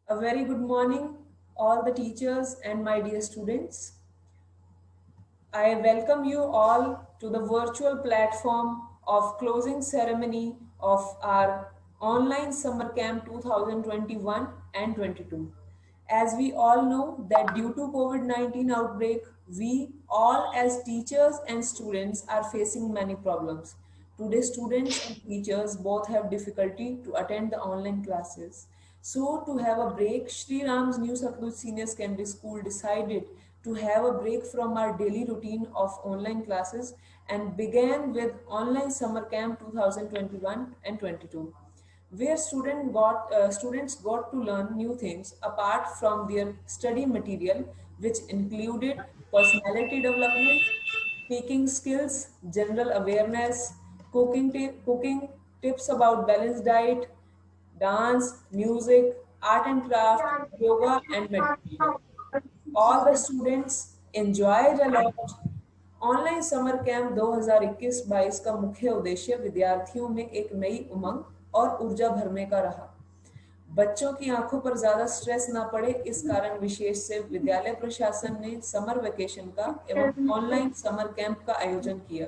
A very good morning, all the teachers and my dear students. I welcome you all to the virtual platform of closing ceremony of our online summer camp 2021 and 22. As we all know that due to COVID-19 outbreak, we all as teachers and students are facing many problems. Today, students and teachers both have difficulty to attend the online classes. So, to have a break, Shri Ram's New Satluj Senior Secondary School decided to have a break from our daily routine of online classes and began with online summer camp 2021 and 22, where students got to learn new things apart from their study material, which included personality development, speaking skills, general awareness, cooking tips about balanced diet, dance, music, art and craft, yoga, and meditation. All the students enjoyed a lot. Online summer camp 2021-22 का मुख्य उद्देश्य विद्यार्थियों में एक नई उमंग और ऊर्जा भरने का रहा। बच्चों की आंखों पर ज्यादा स्ट्रेस ना पड़े, इस कारण विशेष से विद्यालय प्रशासन ने समर वेकेशन का एवं ऑनलाइन समर कैंप का आयोजन किया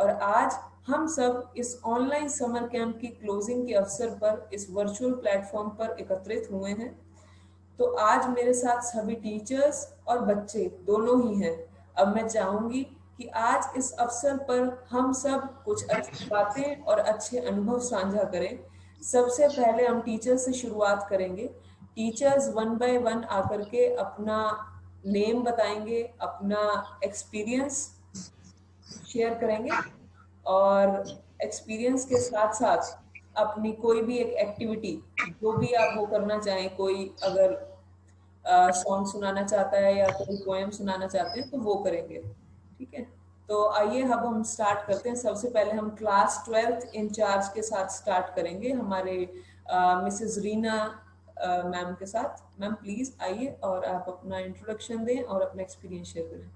और आज हम सब इस ऑनलाइन समर कैंप की क्लोजिंग के अवसर पर इस वर्चुअल प्लेटफॉर्म पर एकत्रित हुए हैं। तो आज मेरे साथ सभी टीचर्स और बच्चे दोनों ही हैं। अब मैं चाहूंगी कि आज इस अवसर पर हम सब कुछ अच्छी बातें और अच्छे अनुभव साझा करें। सबसे पहले हम टीचर से शुरुआत करेंगे। टीचर्स वन बाय वन आकर के अपना नेम बताएंगे, अपना एक्सपीरियंस शेयर करेंगे और एक्सपीरियंस के साथ साथ अपनी कोई भी एक एक्टिविटी जो भी आप वो करना चाहें, कोई अगर सॉन्ग सुनाना चाहता है या कोई पोएम सुनाना चाहते हैं तो वो करेंगे। ठीक है, तो आइए अब हम स्टार्ट करते हैं। सबसे पहले हम क्लास 12th इंचार्ज के साथ स्टार्ट करेंगे, हमारे मिसेस रीना मैम के साथ। मैम प्लीज आइए और आप अपना इंट्रोडक्शन दें और अपना एक्सपीरियंस शेयर करें।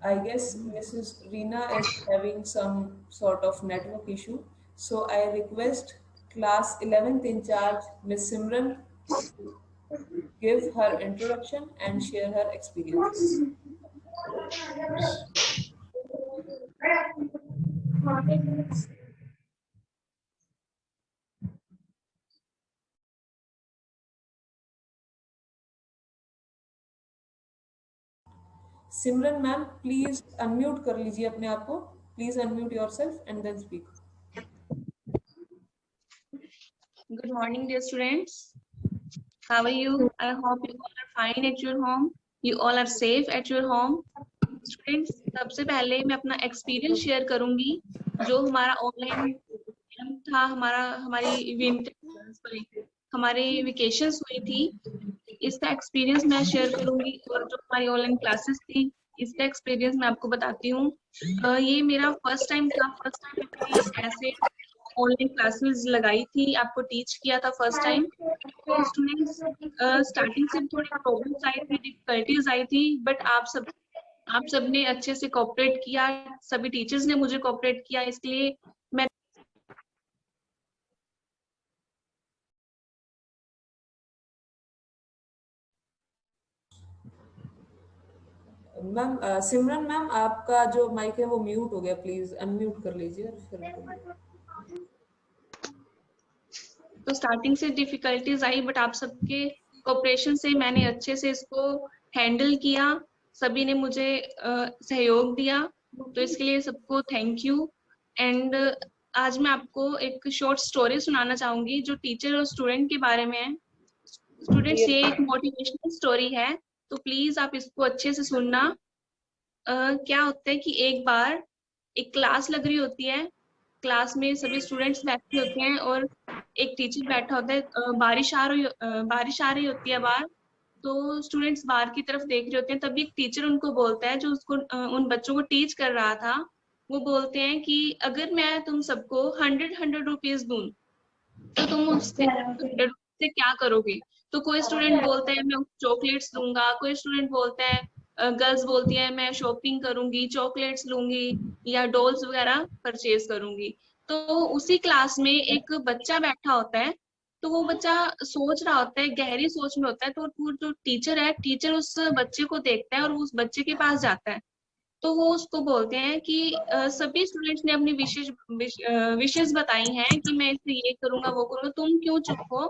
I guess Mrs. Reena is having some sort of network issue. So I request class 11th in charge, Ms. Simran, give her introduction and share her experiences. Simran ma'am please unmute कर लीजिए अपने आप को। Please unmute yourself and then speak. Good morning, dear students. How are you? I hope you all are fine at your home. You all are safe at your home. Students, सबसे पहले मैं अपना experience share करूंगी जो हमारा online था, हमारी vacations हुई थी, इसका एक्सपीरियंस मैं शेयर करूंगी और जो हमारी ऑनलाइन क्लासेस थी इसका एक्सपीरियंस मैं आपको बताती हूँ। ये मेरा फर्स्ट टाइम था, फर्स्ट टाइम मैंने ऐसे ऑनलाइन क्लासेस लगाई थी, आपको टीच किया था फर्स्ट टाइम। तो स्टूडेंट्स स्टार्टिंग से थोड़ी प्रॉब्लम्स आई थी, डिफिकल्टीज आई थी, बट आप सबने अच्छे से कोऑपरेट किया, सभी टीचर्स ने मुझे कोऑपरेट किया, इसलिए मैं मैम सिमरन मैम आपका जो माइक है वो म्यूट हो गया, प्लीज अनम्यूट कर लीजिए और फिर। तो स्टार्टिंग से डिफिकल्टीज आई, बट आप सबके कोऑपरेशन से मैंने अच्छे से इसको हैंडल किया, सभी ने मुझे सहयोग दिया, तो इसके लिए सबको थैंक यू। एंड आज मैं आपको एक शॉर्ट स्टोरी सुनाना चाहूंगी जो टीचर और स्टूडेंट के बारे में है। स्टूडेंट्स, ये एक मोटिवेशनल स्टोरी है, तो प्लीज आप इसको अच्छे से सुनना। क्या होता है कि एक बार एक क्लास लग रही होती है, क्लास में सभी स्टूडेंट्स बैठे होते हैं और एक टीचर बैठा होता है। बारिश आ रही होती है बाहर, तो स्टूडेंट्स बाहर की तरफ देख रहे होते हैं, तभी एक टीचर उनको बोलता है, जो उसको उन बच्चों को टीच कर रहा था, वो बोलते हैं कि अगर मैं तुम सबको 100 रुपीज दूं तो तुम उससे 100 से क्या करोगे? तो कोई स्टूडेंट बोलता है मैं चॉकलेट्स लूंगा, कोई स्टूडेंट बोलता है, गर्ल्स बोलती है मैं शॉपिंग करूंगी, चॉकलेट्स लूंगी या डॉल्स वगैरह परचेज करूंगी। तो उसी क्लास में एक बच्चा बैठा होता है, तो वो बच्चा सोच रहा होता है, गहरी सोच में होता है, तो वो जो टीचर है, टीचर उस बच्चे को देखता है और उस बच्चे के पास जाता है। तो वो उसको बोलते हैं कि सभी स्टूडेंट्स ने अपनी विशेष बताई हैं कि मैं इससे ये करूंगा वो करूंगा, तुम क्यों चुप हो?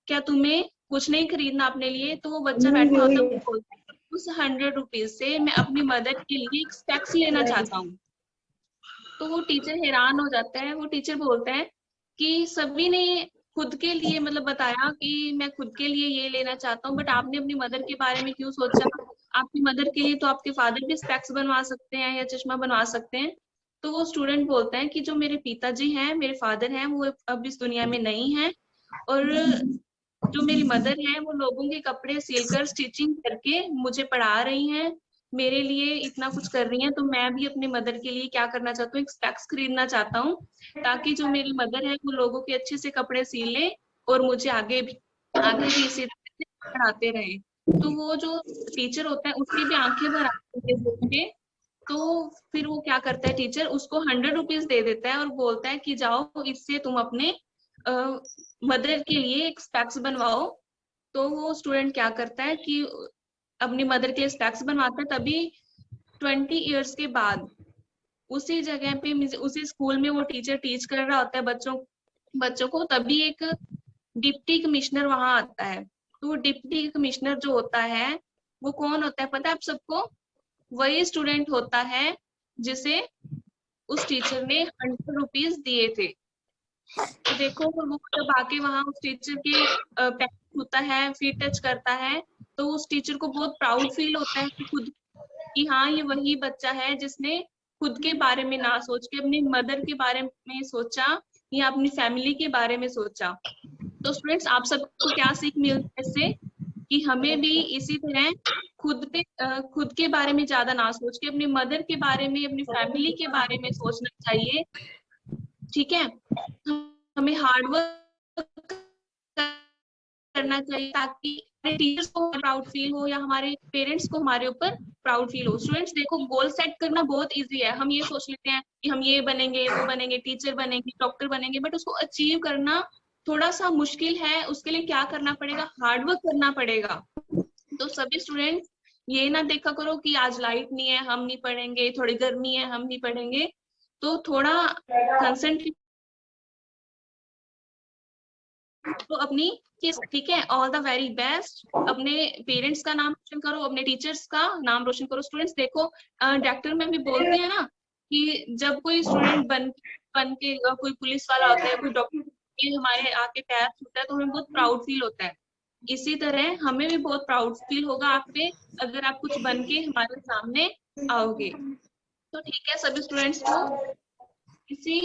क्या तुम्हें कुछ नहीं खरीदना अपने लिए? तो वो बच्चा बैठा होता है, वो बोलता है उस 100 रुपीज से मैं अपनी मदर के लिए एक स्पेक्स लेना चाहता हूँ। तो वो टीचर हैरान हो जाता है, वो टीचर बोलता है कि सभी ने खुद के लिए मतलब बताया कि मैं खुद के लिए ये लेना चाहता हूँ, बट आपने अपनी मदर के बारे में क्यों सोचा? आपकी मदर के लिए तो आपके फादर भी स्पेक्स बनवा सकते हैं या चश्मा बनवा सकते हैं। तो वो स्टूडेंट बोलता है कि जो मेरे पिताजी हैं, मेरे फादर हैं, वो अब इस दुनिया में नहीं है, और जो मेरी मदर है वो लोगों के कपड़े सिलकर स्टिचिंग करके मुझे पढ़ा रही हैं, मेरे लिए इतना कुछ कर रही हैं। तो मैं भी अपने मदर के लिए क्या करना चाहता हूँ, एक स्पेक्स खरीदना चाहता हूँ, ताकि जो मेरी मदर है वो लोगों के अच्छे से कपड़े सिल ले और मुझे आगे भी इसी तरह से पढ़ाते रहे। तो वो जो टीचर होता है उसकी भी आंखें भर आती है। तो फिर वो क्या करता है, टीचर उसको 100 रुपीज दे देता है और बोलता है कि जाओ इससे तुम अपने मदर के लिए एक स्पेक्स बनवाओ। तो वो स्टूडेंट क्या करता है कि अपनी मदर के लिए स्पेक्स बनवाता है। तभी 20 इयर्स के बाद उसी जगह पे उसी स्कूल में वो टीचर टीच कर रहा होता है बच्चों बच्चों को, तभी एक डिप्टी कमिश्नर वहां आता है। तो वो डिप्टी कमिश्नर जो होता है वो कौन होता है पता है आप सबको? वही स्टूडेंट होता है जिसे उस टीचर ने 100 रुपीज दिए थे। तो देखो वो जब आके वहां उस टीचर के पैर छूता है, फिर टच करता है, तो उस टीचर को बहुत प्राउड फील होता है कि खुद कि हाँ ये वही बच्चा है जिसने खुद के बारे में ना सोच के अपनी मदर के बारे में सोचा या अपनी फैमिली के बारे में सोचा। तो स्टूडेंट्स आप सबको क्या सीख मिलती है इससे? कि हमें भी इसी तरह खुद के बारे में ज्यादा ना सोच के अपनी मदर के बारे में, अपनी फैमिली के बारे में सोचना चाहिए। ठीक है, हमें हार्ड वर्क करना चाहिए ताकि हमारे टीचर्स को प्राउड फील हो या हमारे पेरेंट्स को हमारे ऊपर प्राउड फील हो। स्टूडेंट्स देखो गोल सेट करना बहुत इजी है, हम ये सोच लेते हैं कि हम ये बनेंगे, वो बनेंगे, टीचर बनेंगे, डॉक्टर बनेंगे, बट उसको अचीव करना थोड़ा सा मुश्किल है। उसके लिए क्या करना पड़ेगा? हार्ड वर्क करना पड़ेगा। तो सभी स्टूडेंट्स ये ना देखा करो कि आज लाइट नहीं है हम नहीं पढ़ेंगे, थोड़ी गर्मी है हम नहीं पढ़ेंगे। तो थोड़ा कंसंट्रेट तो अपनी किस, ठीक है, ऑल द वेरी बेस्ट। अपने पेरेंट्स का नाम रोशन करो, अपने टीचर्स का नाम रोशन करो। स्टूडेंट्स देखो डॉक्टर में भी बोलते हैं ना कि जब कोई स्टूडेंट बन के कोई पुलिस वाला होता है, कोई डॉक्टर के हमारे आके पैर छूता है तो हमें बहुत प्राउड फील होता है। इसी तरह हमें भी बहुत प्राउड फील होगा आप पे अगर आप कुछ बन के हमारे सामने आओगे। तो ठीक है, सभी स्टूडेंट्स को इसी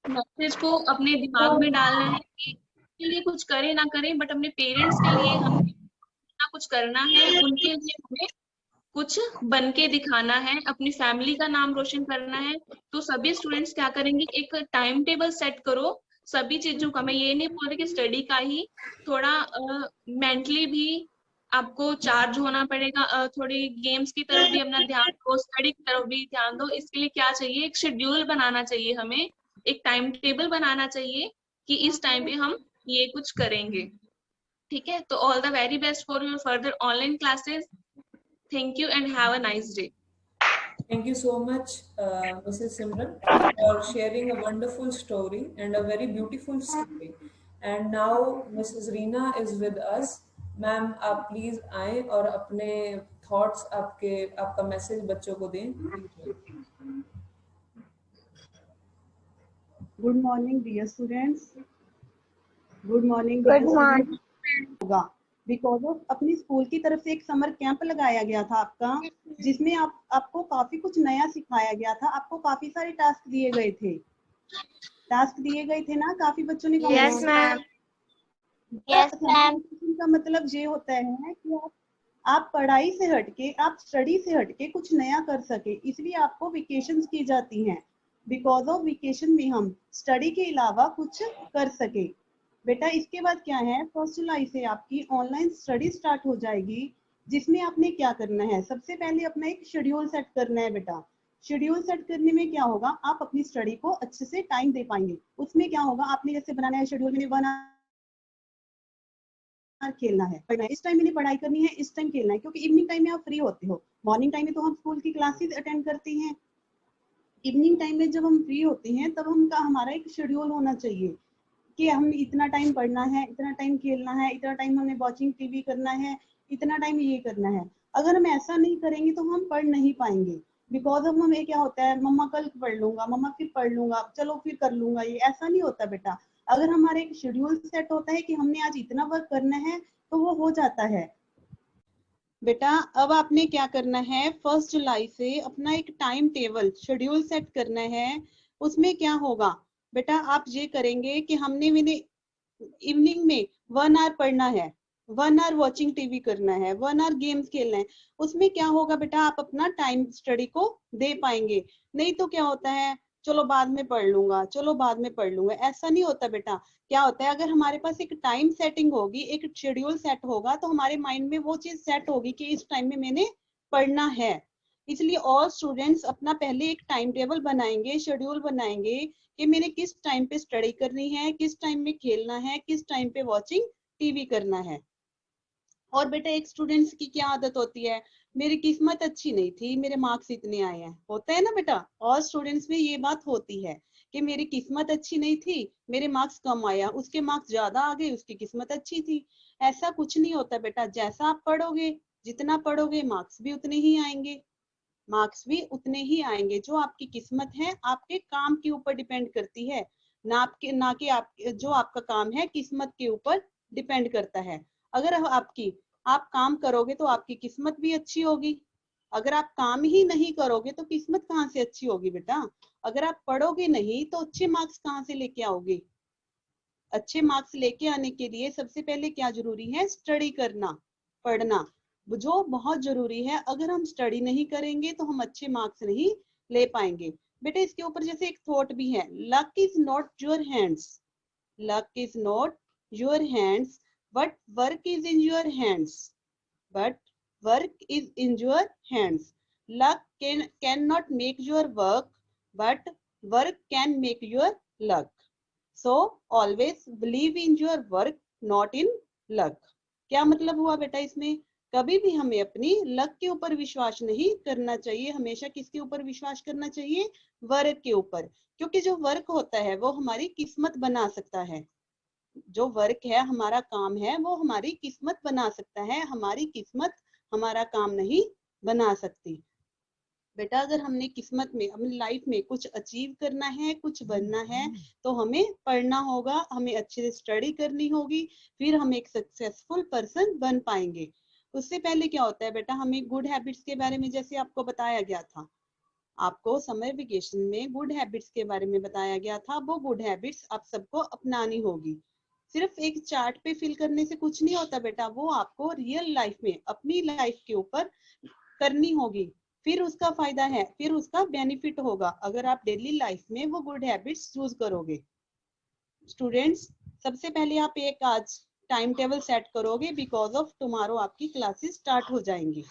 मैसेज को अपने दिमाग में डालना है कि के लिए कुछ करें ना करें, बट अपने पेरेंट्स के लिए हमें ना कुछ करना है, उनके लिए हमें कुछ बन के दिखाना है, अपनी फैमिली का नाम रोशन करना है। तो सभी स्टूडेंट्स क्या करेंगे, एक टाइम टेबल सेट करो सभी चीजों का। मैं ये नहीं बोल रही कि स्टडी का ही, थोड़ा मेंटली भी आपको चार्ज होना पड़ेगा, थोड़ी गेम्स की तरफ भी अपना ध्यान दो, स्टडी की तरफ भी ध्यान दो। इसके लिए क्या चाहिए, एक शेड्यूल बनाना चाहिए हमें, एक टाइम टेबल बनाना चाहिए कि इस टाइम पे हम ये कुछ करेंगे। ठीक है, तो all the very best for your further online classes. Thank you and have a nice day. Thank you so much, Mrs. Simran, for sharing a wonderful story and a very beautiful story. And now Mrs. Reena is with us. Ma'am आप please आए और अपने thoughts आपका message बच्चों को दें। Good morning dear students. Good morning होगा because of अपनी स्कूल की तरफ से एक समर कैंप लगाया गया था आपका, जिसमें आपको काफी कुछ नया सिखाया गया था। आपको काफी सारे टास्क दिए गए थे ना, काफी बच्चों ने यस मैम। का मतलब ये होता है कि आप पढ़ाई से हटके, आप स्टडी से हटके कुछ नया कर सके, इसलिए आपको वेकेशंस की जाती हैं। बिकॉज ऑफ वेकेशन में हम स्टडी के अलावा कुछ कर सके। बेटा इसके बाद क्या है, 1 जुलाई से आपकी ऑनलाइन स्टडी स्टार्ट हो जाएगी, जिसमें आपने क्या करना है, सबसे पहले अपना एक शेड्यूल सेट करना है बेटा। शेड्यूल सेट करने में क्या होगा, आप अपनी स्टडी को अच्छे से टाइम दे पाएंगे। उसमें क्या होगा, आपने जैसे बनाना है शेड्यूल में 1 आवर खेलना है, इस टाइम मैंने पढ़ाई करनी है, इस टाइम खेलना है, क्योंकि इवनिंग टाइम में आप फ्री होते हो। मॉर्निंग टाइम में तो हम स्कूल की क्लासेस अटेंड करते हैं, इवनिंग टाइम में जब हम फ्री होते हैं तब हमारा एक शेड्यूल होना चाहिए कि हम इतना टाइम पढ़ना है, इतना टाइम खेलना है, इतना टाइम हमें वॉचिंग टीवी करना है, इतना टाइम ये करना है। अगर हम ऐसा नहीं करेंगे तो हम पढ़ नहीं पाएंगे। बिकॉज ऑफ हमें क्या होता है, मम्मा कल पढ़ लूंगा, मम्मा फिर पढ़ लूंगा, चलो फिर कर लूंगा, ये ऐसा नहीं होता बेटा। अगर हमारा एक शेड्यूल सेट होता है कि हमने आज इतना वर्क करना है तो वो हो जाता है बेटा। अब आपने क्या करना है, 1 जुलाई से अपना एक टाइम टेबल शेड्यूल सेट करना है। उसमें क्या होगा बेटा, आप ये करेंगे कि मैंने इवनिंग में 1 आवर पढ़ना है, 1 आवर वॉचिंग टीवी करना है, 1 आवर गेम्स खेलना है। उसमें क्या होगा बेटा, आप अपना टाइम स्टडी को दे पाएंगे। नहीं तो क्या होता है, चलो बाद में पढ़ लूंगा, चलो बाद में पढ़ लूंगा, ऐसा नहीं होता बेटा। क्या होता है, अगर हमारे पास एक टाइम सेटिंग होगी, एक शेड्यूल सेट होगा, तो हमारे माइंड में वो चीज सेट होगी कि इस टाइम में मैंने पढ़ना है। इसलिए ऑल स्टूडेंट्स अपना पहले एक टाइम टेबल बनाएंगे, शेड्यूल बनाएंगे कि मैंने किस टाइम पे स्टडी करनी है, किस टाइम में खेलना है, किस टाइम पे वॉचिंग टीवी करना है। और बेटा एक स्टूडेंट्स की क्या आदत होती है, मेरी किस्मत अच्छी नहीं थी, मेरे मार्क्स इतने आए हैं, होता है ना बेटा। और स्टूडेंट्स में ये बात होती है कि मेरी किस्मत अच्छी नहीं थी, मेरे मार्क्स कम आया, उसके मार्क्स ज्यादा आ गए, उसकी किस्मत अच्छी थी। ऐसा कुछ नहीं होता बेटा, जैसा आप पढ़ोगे, जितना पढ़ोगे मार्क्स भी उतने ही आएंगे, मार्क्स भी उतने ही आएंगे। जो आपकी किस्मत है आपके काम के ऊपर डिपेंड करती है, ना कि आप जो आपका काम है किस्मत के ऊपर डिपेंड करता है। अगर आप काम करोगे तो आपकी किस्मत भी अच्छी होगी। अगर आप काम ही नहीं करोगे तो किस्मत कहाँ से अच्छी होगी बेटा। अगर आप पढ़ोगे नहीं तो अच्छे मार्क्स कहाँ से लेके आओगे। अच्छे मार्क्स लेके आने के लिए सबसे पहले क्या जरूरी है, स्टडी करना, पढ़ना, जो बहुत जरूरी है। अगर हम स्टडी नहीं करेंगे तो हम अच्छे मार्क्स नहीं ले पाएंगे बेटा। इसके ऊपर जैसे एक थॉट भी है, luck is not your hands, luck is not your hands but work is in your hands, but work is in your hands. Luck can not make your work but work can make your luck. So always believe in your work, not in luck। क्या मतलब हुआ बेटा इसमें, कभी भी हमें अपनी luck के ऊपर विश्वास नहीं करना चाहिए, हमेशा किसके ऊपर विश्वास करना चाहिए, वर्क के ऊपर। क्योंकि जो वर्क होता है वो हमारी किस्मत बना सकता है, जो वर्क है हमारा काम है वो हमारी किस्मत बना सकता है, हमारी किस्मत हमारा काम नहीं बना सकती बेटा। अगर हमने किस्मत में अपनी लाइफ में कुछ अचीव करना है, कुछ बनना है, तो हमें पढ़ना होगा, हमें अच्छे से स्टडी करनी होगी, फिर हम एक सक्सेसफुल पर्सन बन पाएंगे। उससे पहले क्या होता है बेटा, हमें गुड हैबिट्स के बारे में जैसे आपको बताया गया था, आपको समर वेकेशन में गुड हैबिट्स के बारे में बताया गया था, वो गुड हैबिट्स आप सबको अपनानी होगी। सिर्फ एक चार्ट पे फिल करने से कुछ नहीं होता बेटा, वो आपको रियल लाइफ में अपनी लाइफ के ऊपर करनी होगी, फिर उसका फायदा है, फिर उसका बेनिफिट होगा अगर आप डेली लाइफ में वो गुड हैबिट्स चूज करोगे। स्टूडेंट्स सबसे पहले आप एक आज टाइम टेबल सेट करोगे, बिकॉज ऑफ टुमारो आपकी क्लासेस स्टार्ट हो जाएंगी।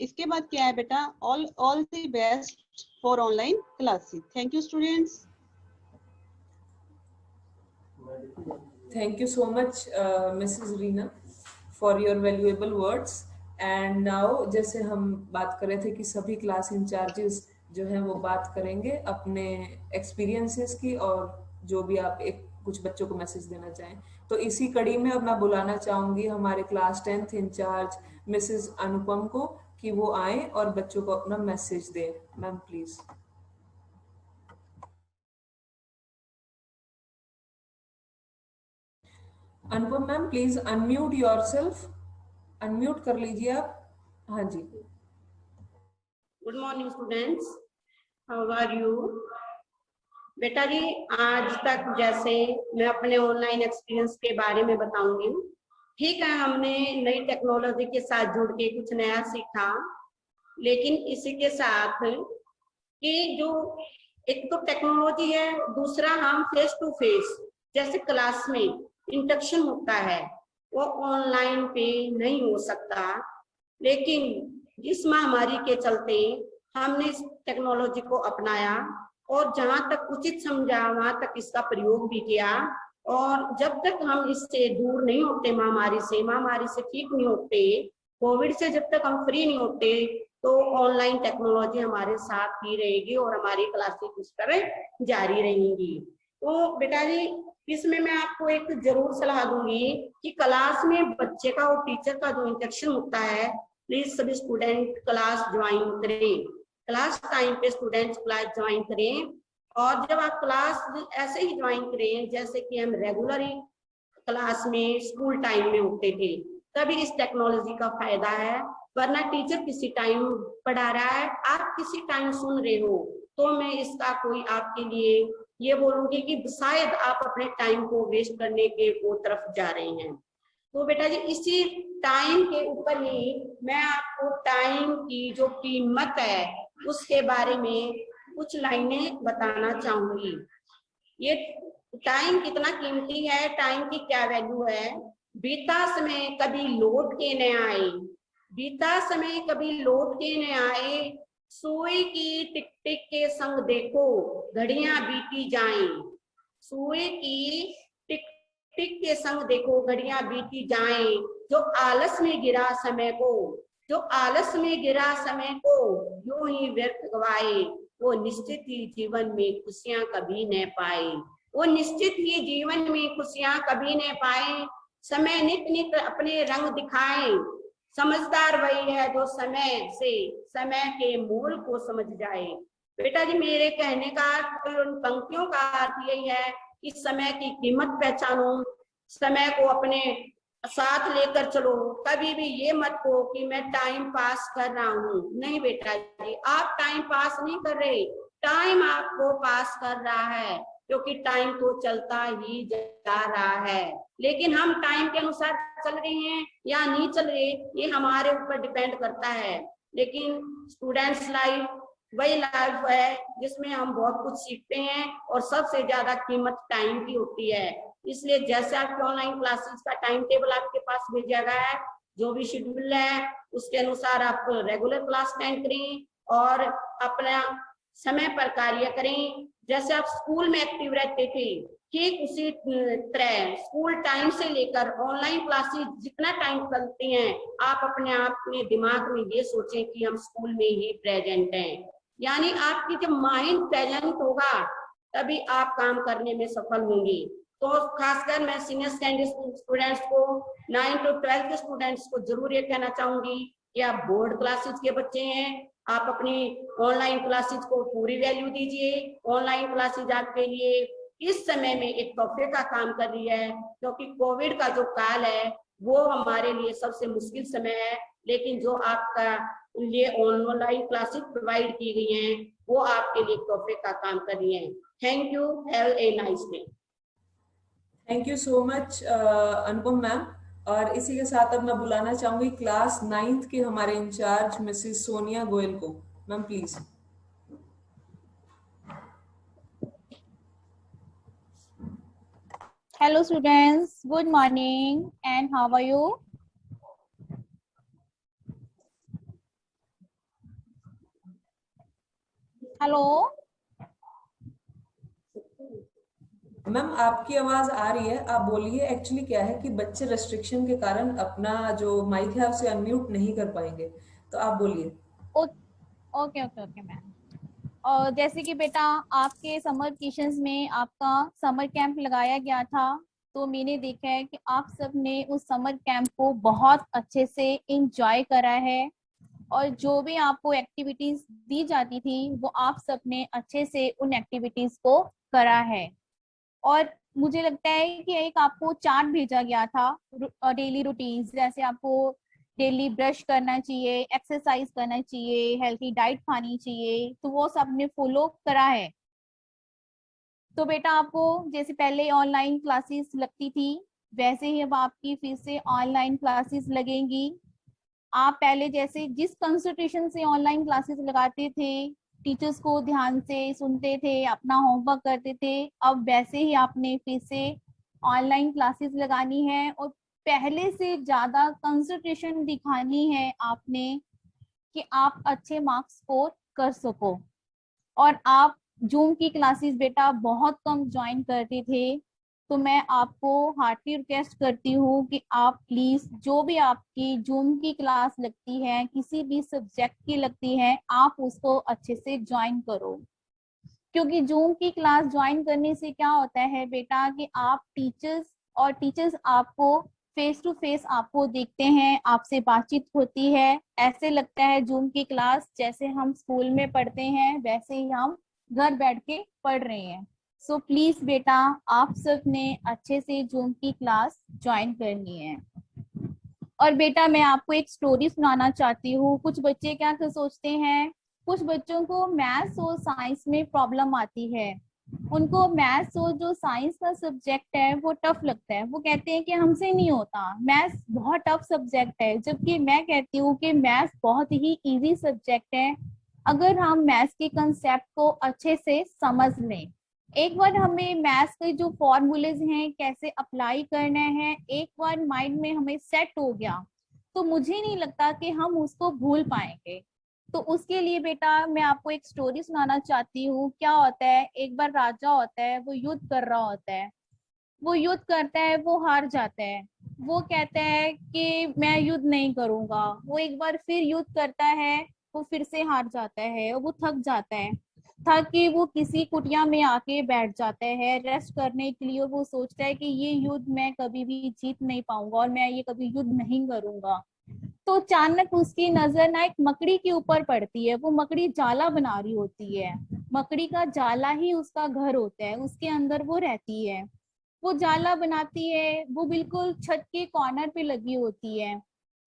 इसके बाद क्या है बेटा, all the best for online classes. Thank you students. Thank you so much, Mrs. Reena, for your valuable words. And now जैसे हम बात कर रहे थे कि सभी क्लास इंचार्जेस जो हैं वो बात करेंगे अपने एक्सपीरियंसेस की, और जो भी आप एक कुछ बच्चों को मैसेज देना चाहें। तो इसी कड़ी में अब मैं बुलाना चाहूंगी हमारे क्लास 10th इंचार्ज मिसेस अनुपम को कि वो आए और बच्चों को अपना मैसेज दें। Ma'am please. Anupam ma'am please unmute yourself, unmute कर लीजिए आप। हाँ जी। Good morning students, how are you. बेटा जी आज तक जैसे मैं अपने ऑनलाइन एक्सपीरियंस के बारे में बताऊंगी। ठीक है, हमने नई टेक्नोलॉजी के साथ जुड़ के कुछ नया सीखा, लेकिन इसी के साथ कि जो एक तो टेक्नोलॉजी है, दूसरा हम फेस टू फेस जैसे क्लास में इंटरेक्शन होता है वो ऑनलाइन पे नहीं हो सकता। लेकिन इस महामारी के चलते हमने इस टेक्नोलॉजी को अपनाया और जहां तक उचित समझा वहां तक इसका प्रयोग भी किया। और जब तक हम इससे दूर नहीं होते, महामारी से ठीक नहीं होते, कोविड से जब तक हम फ्री नहीं होते, तो ऑनलाइन टेक्नोलॉजी हमारे साथ ही रहेगी और हमारी क्लासेस इस तरह जारी रहेंगी। तो बेटा जी, इसमें मैं आपको एक जरूर सलाह दूंगी कि क्लास में बच्चे का और टीचर का जो इंटरेक्शन होता है, प्लीज सभी स्टूडेंट क्लास ज्वाइन करें, क्लास टाइम पे स्टूडेंट्स क्लास ज्वाइन करें। और जब आप क्लास ऐसे ही ज्वाइन करें जैसे कि हम रेगुलर क्लास में स्कूल टाइम में होते थे, तभी इस टेक्नोलॉजी का फायदा है। वरना टीचर किसी टाइम पढ़ा रहा है, आप किसी टाइम सुन रहे हो, तो मैं इसका कोई आपके लिए ये बोलूंगी कि शायद आप अपने टाइम को वेस्ट करने के वो तरफ जा रहे हैं। तो बेटा जी, इसी टाइम के ऊपर ही मैं आपको टाइम की जो कीमत है उसके बारे में कुछ लाइनें बताना चाहूंगी। ये टाइम कितना कीमती है, टाइम की क्या वैल्यू है। बीता समय कभी लौट के न आए, बीता समय कभी लौट के न आए, सुई की टिक टिक के संग देखो घड़ियां बीती जाएं, सुई की टिक टिक के संग देखो घड़ियां बीती जाएं। जो आलस में गिरा समय को, जो आलस में गिरा समय को यूं ही व्यर्थ गवाए, वो निश्चित ही जीवन में खुशियां कभी न पाए, वो निश्चित ही जीवन में खुशियां कभी न पाए। समय नित नित अपने रंग दिखाए, समझदार वही है जो समय से समय के मूल को समझ जाए। बेटा जी, मेरे कहने का उन पंक्तियों का अर्थ यही है कि समय की कीमत पहचानो, समय को अपने साथ लेकर चलो। कभी भी ये मत कहो कि मैं टाइम पास कर रहा हूँ, नहीं बेटा जी, आप टाइम पास नहीं कर रहे, टाइम आपको पास कर रहा है, क्योंकि टाइम तो चलता ही जा रहा है। लेकिन हम टाइम के अनुसार चल रहे हैं या नहीं चल रहे, ये हमारे ऊपर डिपेंड करता है। लेकिन स्टूडेंट्स लाइफ वही लाइफ है जिसमें हम बहुत कुछ सीखते हैं और सबसे ज्यादा कीमत टाइम की होती है। इसलिए जैसे आपके ऑनलाइन क्लासेस का टाइम टेबल आपके पास भेजा गया है, जो भी शेड्यूल है उसके अनुसार आप रेगुलर क्लास अटेंड करें और अपना समय पर कार्य करें। जैसे आप स्कूल में एक्टिव रहते थे, ठीक उसी तरह स्कूल टाइम से लेकर ऑनलाइन क्लासेस जितना टाइम चलती हैं, आप अपने दिमाग में ये सोचें कि हम स्कूल में ही प्रेजेंट हैं। यानी आपकी जब माइंड प्रेजेंट होगा तभी आप काम करने में सफल होंगे। तो खासकर मैं सीनियर सेकेंडरी स्टूडेंट्स को, 9 to 12 के स्टूडेंट्स को जरूर ये कहना चाहूंगी कि आप बोर्ड क्लासेस के बच्चे हैं, आप अपनी ऑनलाइन क्लासेस को पूरी वैल्यू दीजिए। ऑनलाइन क्लासेस आपके लिए इस समय में एक तोहफे का काम कर रही है, क्योंकि कोविड का जो काल है वो हमारे लिए सबसे मुश्किल समय है, लेकिन जो आपका लिए ऑनलाइन क्लासेस प्रोवाइड की गई हैं वो आपके लिए तोहफे का काम कर रही हैं। Thank you, have a nice day. Thank you so much Anupam ma'am. और इसी के साथ अब मैं बुलाना चाहूंगी क्लास 9th के हमारे इंचार्ज मिसेस सोनिया गोयल को। Ma'am please. Hello students, good morning and how are you? Hello. Ma'am आपकी आवाज आ रही है, आप बोलिए। एक्चुअली क्या है कि बच्चे रेस्ट्रिक्शन के कारण अपना जो माइक है उसे अनम्यूट नहीं कर पाएंगे, तो आप बोलिए। Okay ma'am. और जैसे कि बेटा आपके समर वेकेशंस में आपका समर कैंप लगाया गया था, तो मैंने देखा है कि आप सब ने उस समर कैंप को बहुत अच्छे से एंजॉय करा है और जो भी आपको एक्टिविटीज दी जाती थी वो आप सब ने अच्छे से उन एक्टिविटीज को करा है। और मुझे लगता है कि एक आपको चार्ट भेजा गया था डेली रूटीन्स, जैसे आपको डेली ब्रश करना चाहिए, एक्सरसाइज करना चाहिए, हेल्थी डाइट खानी चाहिए, तो वो सब ने फॉलो करा है। तो बेटा आपको जैसे पहले ऑनलाइन क्लासेस लगती थी वैसे ही अब आपकी फिर से ऑनलाइन क्लासेस लगेंगी। आप पहले जैसे जिस कंसंट्रेशन से ऑनलाइन क्लासेस लगाते थे टीचर्स को ध्यान से सुनते थे, अपना होमवर्क करते थे, अब वैसे ही आपने फिर से ऑनलाइन क्लासेस लगानी है और पहले से ज्यादा कंसंट्रेशन दिखानी है आपने कि आप अच्छे मार्क्स स्कोर कर सको। और आप जूम की क्लासेस बेटा बहुत कम ज्वाइन करते थे, तो मैं आपको हार्टली रिक्वेस्ट करती हूँ कि आप प्लीज जो भी आपकी जूम की क्लास लगती है, किसी भी सब्जेक्ट की लगती है, आप उसको अच्छे से ज्वाइन करो। क्योंकि जूम की क्लास ज्वाइन करने से क्या होता है बेटा कि आप टीचर्स आपको फेस टू फेस आपको देखते हैं, आपसे बातचीत होती है, ऐसे लगता है जूम की क्लास जैसे हम स्कूल में पढ़ते हैं वैसे ही हम घर बैठ के पढ़ रहे हैं। सो प्लीज बेटा आप सब ने अच्छे से जूम की क्लास ज्वाइन करनी है। और बेटा मैं आपको एक स्टोरी सुनाना चाहती हूँ। कुछ बच्चे क्या सोचते हैं, कुछ बच्चों को मैथ्स और साइंस में प्रॉब्लम आती है, उनको मैथ्स और जो साइंस का सब्जेक्ट है वो टफ लगता है, वो कहते हैं कि हमसे नहीं होता, मैथ्स बहुत टफ सब्जेक्ट है। जबकि मैं कहती हूँ कि मैथ्स बहुत ही इजी सब्जेक्ट है अगर हम मैथ्स के कंसेप्ट को अच्छे से समझ लें। एक बार हमें मैथ्स के जो फॉर्मूलेज हैं कैसे अप्लाई करना है एक बार माइंड में हमें सेट हो गया तो मुझे नहीं लगता कि हम उसको भूल पाएंगे। तो उसके लिए बेटा मैं आपको एक स्टोरी सुनाना चाहती हूँ। क्या होता है, एक बार राजा होता है, वो युद्ध कर रहा होता है, वो युद्ध करता है, वो हार जाता है, वो कहता है कि मैं युद्ध नहीं करूंगा। वो एक बार फिर युद्ध करता है, वो फिर से हार जाता है और वो थक जाता है। थक के वो किसी कुटिया में आके बैठ जाता है रेस्ट करने के लिए। वो सोचता है कि ये युद्ध मैं कभी भी जीत नहीं पाऊंगा और मैं ये कभी युद्ध नहीं करूंगा। तो अचानक उसकी नजर ना एक मकड़ी के ऊपर पड़ती है। वो मकड़ी जाला बना रही होती है, मकड़ी का जाला ही उसका घर होता है, उसके अंदर वो रहती है। वो जाला बनाती है, वो बिल्कुल छत के कॉर्नर पे लगी होती है।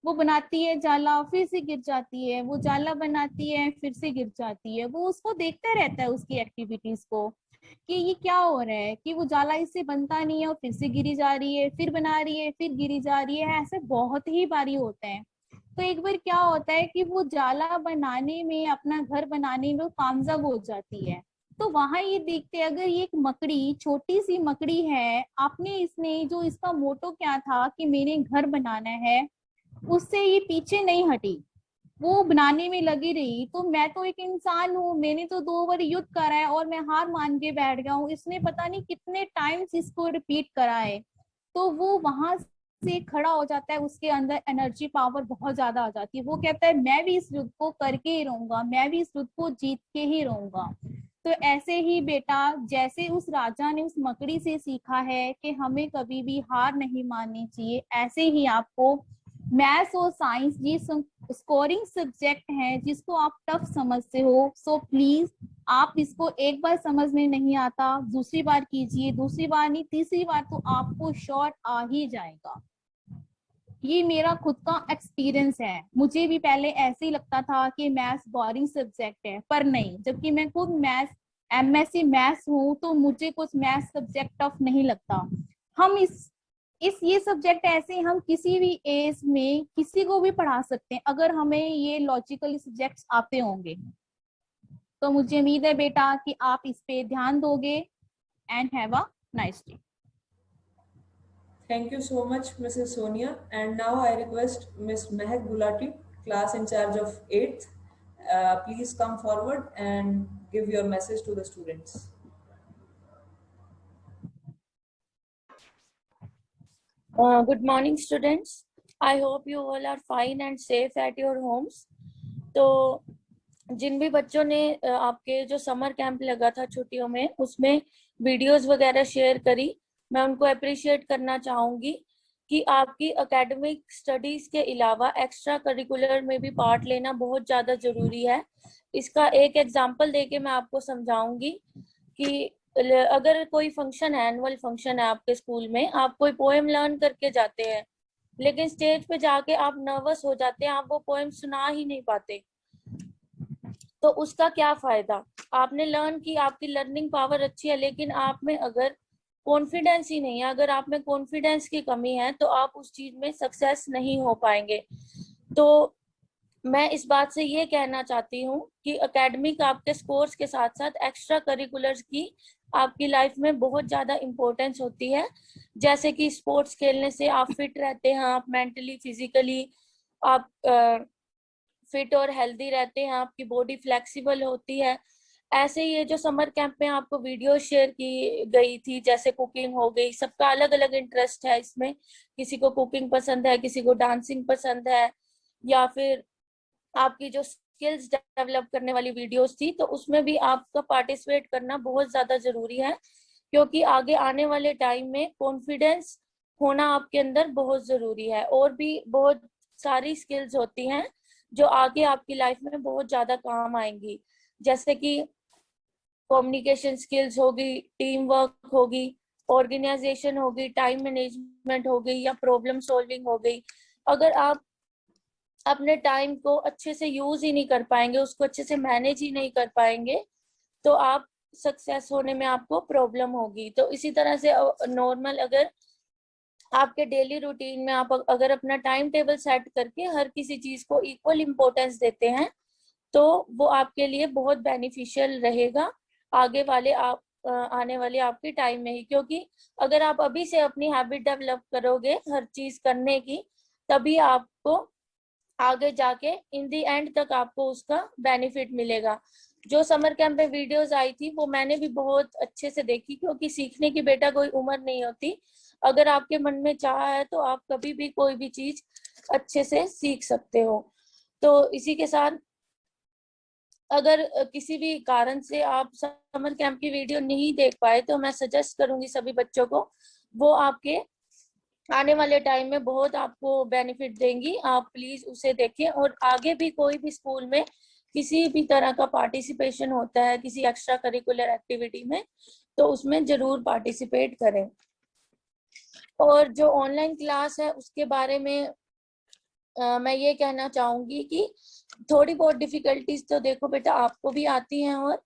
वो बनाती है जाला, फिर से गिर जाती है, वो जाला बनाती है, फिर से गिर जाती है। वो उसको देखता रहता है उसकी एक्टिविटीज को कि ये क्या हो रहा है, कि वो जाला इससे बनता नहीं है और फिर से गिरी जा रही है, फिर बना रही है, फिर गिरी जा रही है। ऐसे बहुत ही बारी होते हैं। तो एक बार क्या होता है कि वो जाला बनाने में, अपना घर बनाने में कामयाब हो जाती है। तो वहां ये देखते हैं, अगर ये एक मकड़ी, छोटी सी मकड़ी है, आपने इसने जो इसका मोटो क्या था कि मैंने घर बनाना है, उससे ये पीछे नहीं हटी, वो बनाने में लगी रही। तो मैं तो एक इंसान हूँ, मैंने तो 2 बार युद्ध करा है और मैं हार मान के बैठ गया हूँ, इसने पता नहीं कितने टाइम्स इसको रिपीट करा है। तो वो वहां से खड़ा हो जाता है, उसके अंदर एनर्जी पावर बहुत ज्यादा आ जाती है। वो कहता है मैं भी इस युद्ध को करके ही रहूंगा, मैं भी इस युद्ध को जीत के ही रहूंगा। तो ऐसे ही बेटा जैसे उस राजा ने उस मकड़ी से सीखा है कि हमें कभी भी हार नहीं माननी चाहिए, ऐसे ही आपको मैथ्स और साइंस ये स्कोरिंग सब्जेक्ट हैं जिसको आप टफ समझते हो। सो प्लीज आप इसको एक बार समझ में नहीं आता, दूसरी बार कीजिए, दूसरी बार नहीं, तीसरी बार तो आपको शॉर्ट आ ही जाएगा। ये मेरा खुद का एक्सपीरियंस है। मुझे भी पहले ऐसे ही लगता था कि मैथ्स बोरिंग सब्जेक्ट है, पर नहीं, जबकि मैं खुद मैथ्स एमएससी मैथ्स हूँ तो मुझे कुछ मैथ्स सब्जेक्ट टफ नहीं लगता। हम इस ये सब्जेक्ट ऐसे हम किसी भी एज में किसी को भी पढ़ा सकते हैं अगर हमें ये लॉजिकल सब्जेक्ट्स आते होंगे। तो मुझे उम्मीद है बेटा कि आप इस पे ध्यान दोगे। And have a nice day. Thank you so much, Mrs. Sonia. And now I request Ms. Mehak Gulati, class in charge of 8th. Please come forward and give your message to the students. Good morning, students. I hope you all are fine and safe at your homes. तो जिन भी बच्चों ने आपके जो summer camp लगा था छुट्टियों में, उसमें वीडियोस वगैरह शेयर करी, मैं उनको अप्रिशिएट करना चाहूंगी कि आपकी एकेडमिक स्टडीज के अलावा एक्स्ट्रा करिकुलर में भी पार्ट लेना बहुत ज़्यादा ज़रूरी है। इसका एक एग्जांपल देके मैं आपको समझाऊंगी कि अगर कोई फंक्शन है, एनुअल फंक्शन है आपके स्कूल में, आप कोई पोएम लर्न करके जाते हैं, लेकिन स्टेज पे जाके आप नर्वस हो जाते हैं, आप वो पोएम सुना ही नहीं पाते, तो उसका क्या फायदा? आपने लर्न की, आपकी लर्निंग पावर अच्छी है, लेकिन आप में अगर कॉन्फिडेंस ही नहीं है, अगर आप में कॉन्फिडेंस की कमी है, तो आप उस चीज में सक्सेस नहीं हो पाएंगे। तो मैं इस बात से ये कहना चाहती हूँ कि एकेडमिक आपके स्कोर्स के साथ साथ एक्स्ट्रा करिकुलर्स की आपकी लाइफ में बहुत ज़्यादा इम्पोर्टेंस होती है। जैसे कि स्पोर्ट्स खेलने से आप फिट रहते हैं, आप मेंटली फिजिकली आप फिट और हेल्दी रहते हैं, आपकी बॉडी फ्लेक्सिबल होती है। ऐसे ये जो समर कैंप में आपको वीडियो शेयर की गई थी, जैसे कुकिंग हो गई, सबका अलग अलग इंटरेस्ट है इसमें। किसी को कुकिंग पसंद है, किसी को डांसिंग पसंद है, या फिर आपकी जो स्किल्स डेवलप करने वाली वीडियोस थी, तो उसमें भी आपका पार्टिसिपेट करना बहुत ज्यादा जरूरी है। क्योंकि आगे आने वाले टाइम में कॉन्फिडेंस होना आपके अंदर बहुत जरूरी है। और भी बहुत सारी स्किल्स होती हैं जो आगे आपकी लाइफ में बहुत ज्यादा काम आएंगी, जैसे कि कम्युनिकेशन स्किल्स होगी, टीम वर्क होगी, ऑर्गेनाइजेशन होगी, टाइम मैनेजमेंट हो गई, या प्रॉब्लम सॉल्विंग हो गई। अगर आप अपने टाइम को अच्छे से यूज ही नहीं कर पाएंगे, उसको अच्छे से मैनेज ही नहीं कर पाएंगे, तो आप सक्सेस होने में आपको प्रॉब्लम होगी। तो इसी तरह से नॉर्मल अगर आपके डेली रूटीन में आप अगर अपना टाइम टेबल सेट करके हर किसी चीज को इक्वल इम्पोर्टेंस देते हैं, तो वो आपके लिए बहुत बेनिफिशियल रहेगा आगे वाले आने वाले आपके टाइम में ही। क्योंकि अगर आप अभी से अपनी हैबिट डेवलप करोगे हर चीज करने की, तभी आपको आगे जाके इन दी एंड तक आपको उसका बेनिफिट मिलेगा। जो समर कैंप में वीडियोस आई थी वो मैंने भी बहुत अच्छे से देखी, क्योंकि सीखने की बेटा कोई उम्र नहीं होती। अगर आपके मन में चाह है तो आप कभी भी कोई भी चीज अच्छे से सीख सकते हो। तो इसी के साथ अगर किसी भी कारण से आप समर कैंप की वीडियो नहीं देख पाए, तो मैं सजेस्ट करूंगी सभी बच्चों को, वो आपके आने वाले टाइम में बहुत आपको बेनिफिट देंगी। आप प्लीज उसे देखें। और आगे भी कोई भी स्कूल में किसी भी तरह का पार्टिसिपेशन होता है किसी एक्स्ट्रा करिकुलर एक्टिविटी में, तो उसमें जरूर पार्टिसिपेट करें। और जो ऑनलाइन क्लास है उसके बारे में मैं ये कहना चाहूंगी कि थोड़ी बहुत डिफिकल्टीज तो देखो बेटा आपको भी आती हैं और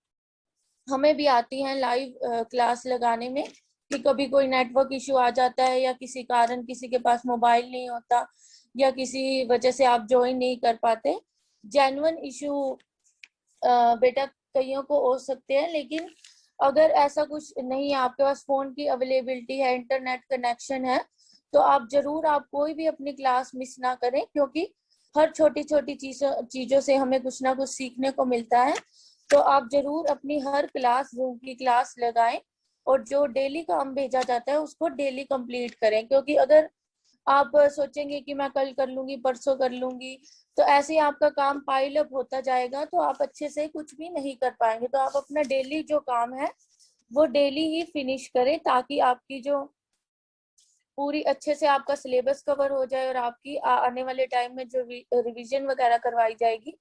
हमें भी आती हैं लाइव क्लास लगाने में, कि कभी कोई नेटवर्क इशू आ जाता है, या किसी कारण किसी के पास मोबाइल नहीं होता, या किसी वजह से आप ज्वाइन नहीं कर पाते। जेन्युइन इशू बेटा कईयों को हो सकते हैं, लेकिन अगर ऐसा कुछ नहीं है, आपके पास फोन की अवेलेबिलिटी है, इंटरनेट कनेक्शन है, तो आप जरूर आप कोई भी अपनी क्लास मिस ना करें। क्योंकि हर छोटी छोटी चीजों से हमें कुछ ना कुछ सीखने को मिलता है। तो आप जरूर अपनी हर क्लास जूम की क्लास लगाएं, और जो डेली काम भेजा जाता है उसको डेली कंप्लीट करें। क्योंकि अगर आप सोचेंगे कि मैं कल कर लूंगी, परसों कर लूंगी, तो ऐसे ही आपका काम पाइल अप होता जाएगा, तो आप अच्छे से कुछ भी नहीं कर पाएंगे। तो आप अपना डेली जो काम है वो डेली ही फिनिश करें, ताकि आपकी जो पूरी अच्छे से आपका सिलेबस कवर हो जाए, और आपकी आने वाले टाइम में जो रिवीजन वगैरह करवाई जाएगी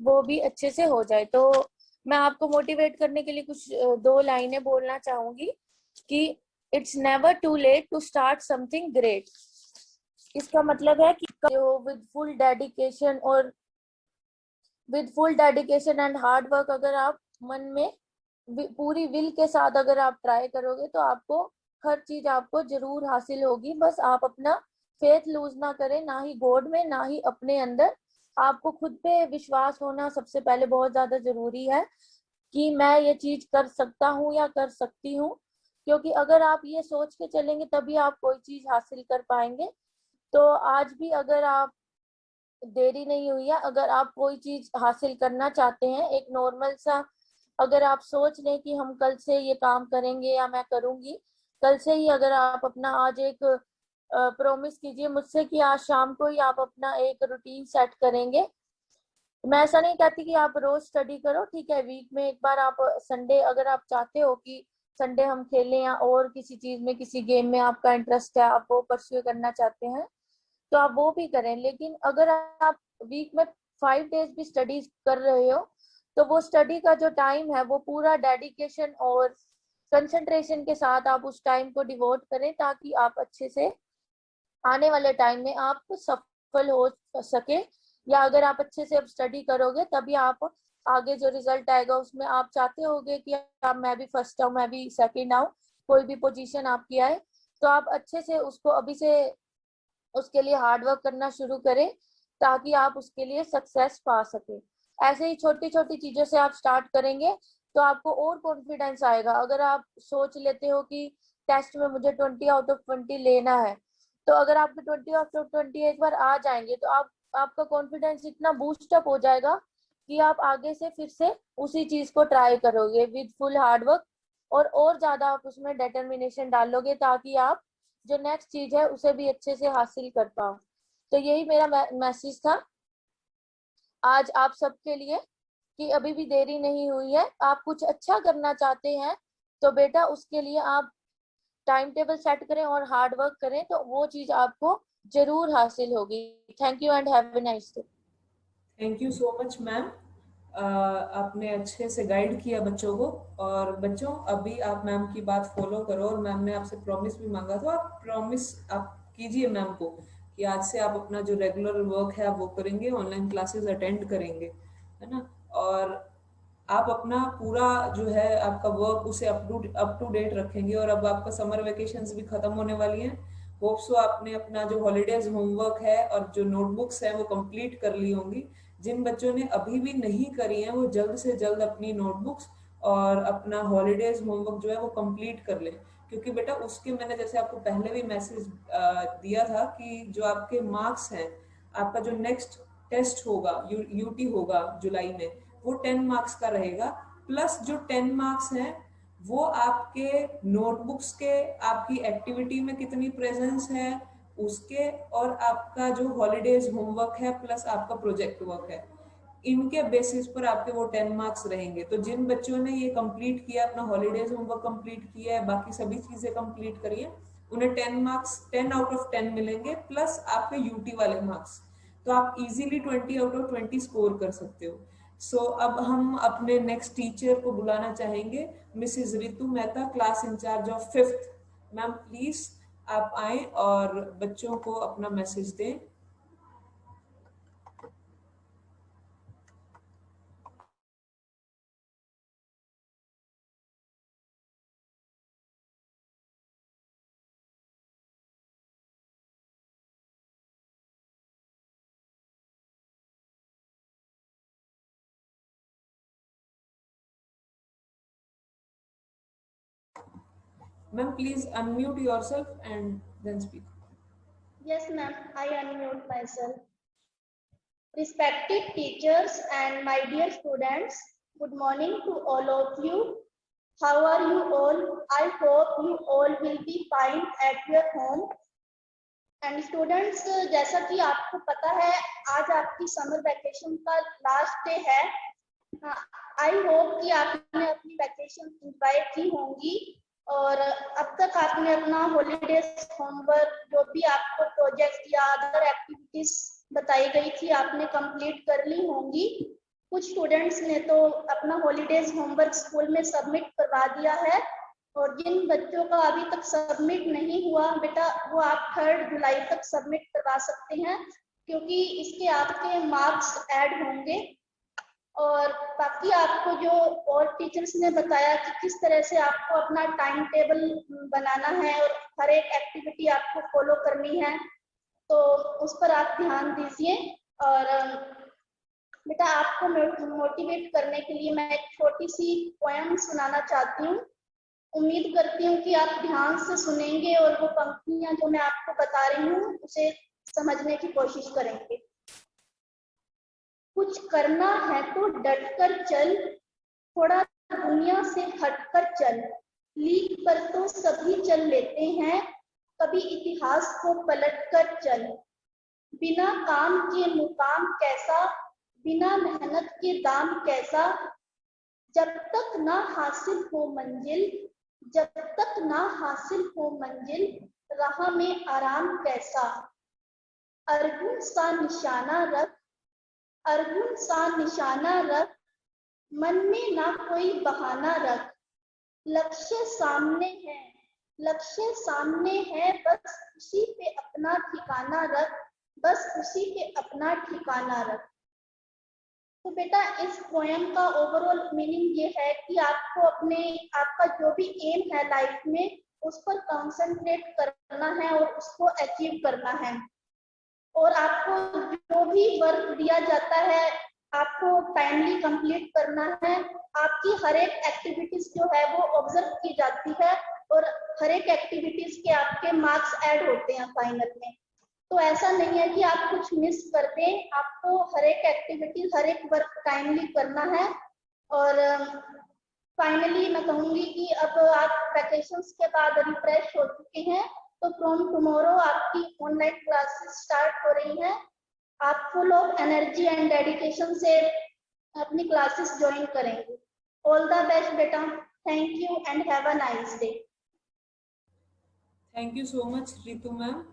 वो भी अच्छे से हो जाए। तो मैं आपको मोटिवेट करने के लिए कुछ 2 लाइनें बोलना चाहूंगी कि it's never too late to start something great. इसका मतलब है कि with full dedication and hard work, अगर आप मन में पूरी विल के साथ अगर आप ट्राई करोगे, तो आपको हर चीज आपको जरूर हासिल होगी। बस आप अपना फेथ लूज ना करें, ना ही गॉड में ना ही अपने अंदर। आपको खुद पे विश्वास होना सबसे पहले बहुत ज्यादा जरूरी है, कि मैं ये चीज कर सकता हूँ या कर सकती हूँ। क्योंकि अगर आप ये सोच के चलेंगे तभी आप कोई चीज हासिल कर पाएंगे। तो आज भी अगर आप देरी नहीं हुई है, अगर आप कोई चीज हासिल करना चाहते हैं, एक नॉर्मल सा अगर आप सोच लें कि हम कल से ये काम करेंगे या मैं करूंगी, कल से ही अगर आप अपना आज एक प्रॉमिस कीजिए मुझसे कि आज शाम को ही आप अपना एक रूटीन सेट करेंगे। मैं ऐसा नहीं कहती कि आप रोज स्टडी करो, ठीक है, वीक में एक बार आप संडे, अगर आप चाहते हो कि संडे हम खेलें, या और किसी चीज में किसी गेम में आपका इंटरेस्ट है, आप वो परस्यू करना चाहते हैं, तो आप वो भी करें। लेकिन अगर आप वीक में 5 डेज भी स्टडी कर रहे हो, तो वो स्टडी का जो टाइम है वो पूरा डेडिकेशन और कंसंट्रेशन के साथ आप उस टाइम को डिवोट करें, ताकि आप अच्छे से आने वाले टाइम में आप सफल हो सके। या अगर आप अच्छे से अब स्टडी करोगे, तभी आप आगे जो रिजल्ट आएगा उसमें आप चाहते होगे कि आप मैं भी फर्स्ट आऊँ, मैं भी सेकंड आऊँ, कोई भी पोजीशन आपकी आए, तो आप अच्छे से उसको अभी से उसके लिए हार्ड वर्क करना शुरू करें। ताकि आप उसके लिए सक्सेस पा सके। ऐसे ही छोटी छोटी चीजों से आप स्टार्ट करेंगे तो आपको और कॉन्फिडेंस आएगा। अगर आप सोच लेते हो कि टेस्ट में मुझे 20 आउट ऑफ 20 लेना है, तो अगर आपके 20 आउट ऑफ 20 एक बार आ जाएंगे तो आपका कॉन्फिडेंस इतना बूस्टअप हो जाएगा कि आप आगे से फिर से उसी चीज को ट्राई करोगे विद फुल हार्डवर्क, और ज्यादा आप उसमें डिटर्मिनेशन डालोगे ताकि आप जो नेक्स्ट चीज है उसे भी अच्छे से हासिल कर पाओ। तो यही मेरा मैसेज था आज आप सबके लिए कि अभी भी देरी नहीं हुई है। आप कुछ अच्छा करना चाहते हैं तो बेटा उसके लिए आप टाइम टेबल सेट करें और हार्ड वर्क करें, तो वो चीज आपको जरूर हासिल होगी। Thank you and have a nice day. Thank you so much ma'am, आपने अच्छे से गाइड किया बच्चों को। और बच्चों अभी आप मैम की बात फॉलो करो, और मैम ने आपसे प्रॉमिस भी मांगा था, आप प्रॉमिस आप कीजिए मैम को कि आज से आप अपना जो रेगुलर वर्क है आप वो करेंगे, ऑनलाइन क्लासेस अटेंड करेंगे, है ना। और आप अपना पूरा जो है आपका वर्क उसे अप टू डेट रखेंगे। और अब आपका समर वेकेशंस भी खत्म होने वाली हैं। होप सो आपने अपना जो हॉलीडेज होमवर्क है और जो नोटबुक्स है वो कंप्लीट कर ली होंगी। जिन बच्चों ने अभी भी नहीं करी हैं वो जल्द से जल्द अपनी नोटबुक्स और अपना हॉलीडेज होमवर्क जो है वो कंप्लीट कर लें, क्योंकि बेटा उसके मैंने जैसे आपको पहले भी मैसेज दिया था कि जो आपके मार्क्स हैं, आपका जो नेक्स्ट टेस्ट होगा यूटी होगा जुलाई में, वो 10 मार्क्स का रहेगा। प्लस जो 10 मार्क्स हैं वो आपके नोटबुक्स के, आपकी एक्टिविटी में कितनी प्रेजेंस है उसके, और आपका जो हॉलीडेज होमवर्क है प्लस आपका प्रोजेक्ट वर्क है, इनके बेसिस पर आपके वो 10 मार्क्स रहेंगे। तो जिन बच्चों ने ये कंप्लीट किया, अपना हॉलीडेज होमवर्क कंप्लीट किया है, बाकी सभी चीजें कंप्लीट करी है, उन्हें 10 मार्क्स 10 आउट ऑफ 10 मिलेंगे प्लस आपके यूटी वाले मार्क्स। तो आप इजीली 20 आउट ऑफ 20 स्कोर कर सकते हो। सो अब हम अपने नेक्स्ट टीचर को बुलाना चाहेंगे, Mrs Ritu Mehta, class incharge of 5th। Ma'am please आप आए और बच्चों को अपना मैसेज दें। Ma'am, please unmute yourself and then speak. Yes, ma'am. I unmute myself. Respected teachers and my dear students, good morning to all of you. How are you all? I hope you all will be fine at your home. And students, जैसा कि आपको पता है आज आपकी summer vacation का last day है। I hope कि आपने अपनी वैकेशन एंजॉय की होंगी और अब तक आपने अपना हॉलीडेज होमवर्क, जो भी आपको प्रोजेक्ट या अदर एक्टिविटीज बताई गई थी, आपने कंप्लीट कर ली होंगी। कुछ स्टूडेंट्स ने तो अपना हॉलीडेज होमवर्क स्कूल में सबमिट करवा दिया है, और जिन बच्चों का अभी तक सबमिट नहीं हुआ बेटा, वो आप 3 जुलाई तक सबमिट करवा सकते हैं, क्योंकि इसके आपके मार्क्स ऐड होंगे। और बाकी आपको जो और टीचर्स ने बताया कि किस तरह से आपको अपना टाइम टेबल बनाना है और हर एक एक्टिविटी आपको फॉलो करनी है, तो उस पर आप ध्यान दीजिए। और बेटा आपको मोटिवेट करने के लिए मैं एक छोटी सी पोएम सुनाना चाहती हूँ। उम्मीद करती हूँ कि आप ध्यान से सुनेंगे और वो पंक्तियां जो मैं आपको बता रही हूँ उसे समझने की कोशिश करेंगे। कुछ करना है तो डटकर चल, थोड़ा दुनिया से हटकर चल, लीक पर तो सभी चल लेते हैं, कभी इतिहास को पलटकर चल। बिना काम के मुकाम कैसा, बिना मेहनत के दाम कैसा, जब तक ना हासिल हो मंजिल, जब तक ना हासिल हो मंजिल, राह में आराम कैसा। अर्जुन सा निशाना रख, अर्जुन सा निशाना रख, मन में ना कोई बहाना रख, लक्ष्य सामने है, लक्ष्य सामने है, बस उसी पे अपना ठिकाना रख, बस उसी पे अपना ठिकाना रख। तो बेटा इस पोएम का ओवरऑल मीनिंग ये है कि आपको अपने, आपका जो भी एम है लाइफ में उस पर कंसंट्रेट करना है और उसको अचीव करना है। और आपको जो भी वर्क दिया जाता है आपको टाइमली कंप्लीट करना है। आपकी हर एक एक्टिविटीज जो है वो ऑब्जर्व की जाती है और हर एक एक्टिविटीज के आपके मार्क्स ऐड होते हैं फाइनल में। तो ऐसा नहीं है कि आप कुछ मिस कर दें, आपको हर एक एक्टिविटी हर एक वर्क टाइमली करना है। और फाइनली मैं कहूंगी कि अब आप वैकेशंस के बाद रिफ्रेश हो चुके हैं, तो फ्रॉम टुमारो आपकी ऑनलाइन क्लासेस स्टार्ट हो रही हैं। आप full of energy and dedication से अपनी क्लासेस ज्वाइन करेंगे। ऑल द बेस्ट बेटा, thank you and have a nice day. Thank you so much Ritu ma'am.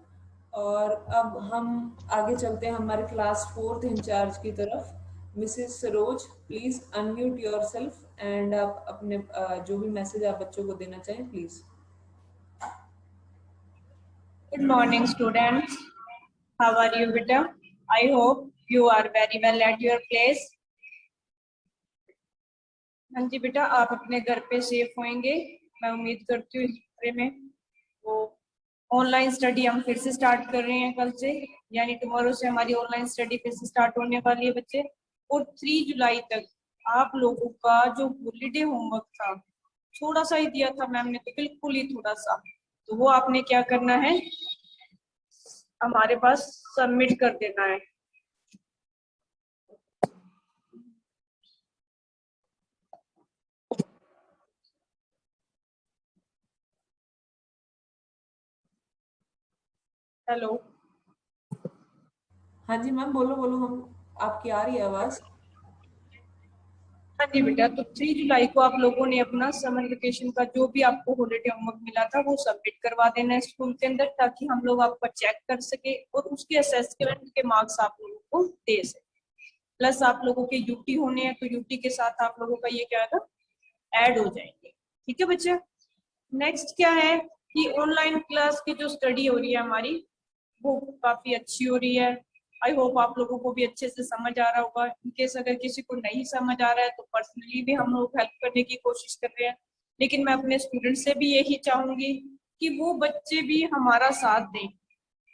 और अब हम आगे चलते हैं हमारे क्लास 4th इंचार्ज की तरफ। Mrs Saroj, please unmute yourself and आप अपने जो भी मैसेज आप बच्चों को देना चाहें please. Good morning, students. How are you, beta? I hope you are very well at your place. हाँ जी बेटा, आप अपने घर पे सेफ होंगे, मैं उम्मीद करती हूँ इस बारे में। तो ऑनलाइन स्टडी हम फिर से स्टार्ट कर रहे हैं कल से, यानी टुमारो से हमारी ऑनलाइन स्टडी फिर से स्टार्ट होने वाली है बच्चे। और 3 जुलाई तक आप लोगों का जो हॉलीडे होमवर्क था, थोड़ा सा ही दिया था मैम ने, तो बिल्कुल ही थोड़ा सा, तो वो आपने क्या करना है, हमारे पास सबमिट कर देना है। हेलो, हाँ जी मैम, बोलो बोलो, हम आपकी आ रही है आवाज। हाँ जी बेटा, तो 3 जुलाई को आप लोगों ने अपना समर वेकेशन का जो भी आपको हॉलीडे होमवर्क मिला था वो सबमिट करवा देना है स्कूल के अंदर, ताकि हम लोग आपका चेक कर सके और उसके असेसमेंट के मार्क्स आप लोगों को दे सके। प्लस आप लोगों के यूटी होने हैं, तो यूटी के साथ आप लोगों का ये क्या है, ऐड हो जाएंगे। ठीक है बच्चे। नेक्स्ट क्या है कि ऑनलाइन क्लास की जो स्टडी हो रही है हमारी, वो काफी अच्छी हो रही है। आई होप आप लोगों को भी अच्छे से समझ आ रहा होगा। इनकेस अगर किसी को नहीं समझ आ रहा है तो पर्सनली भी हम लोग हेल्प करने की कोशिश कर रहे हैं, लेकिन मैं अपने स्टूडेंट से भी यही चाहूंगी कि वो बच्चे भी हमारा साथ दें,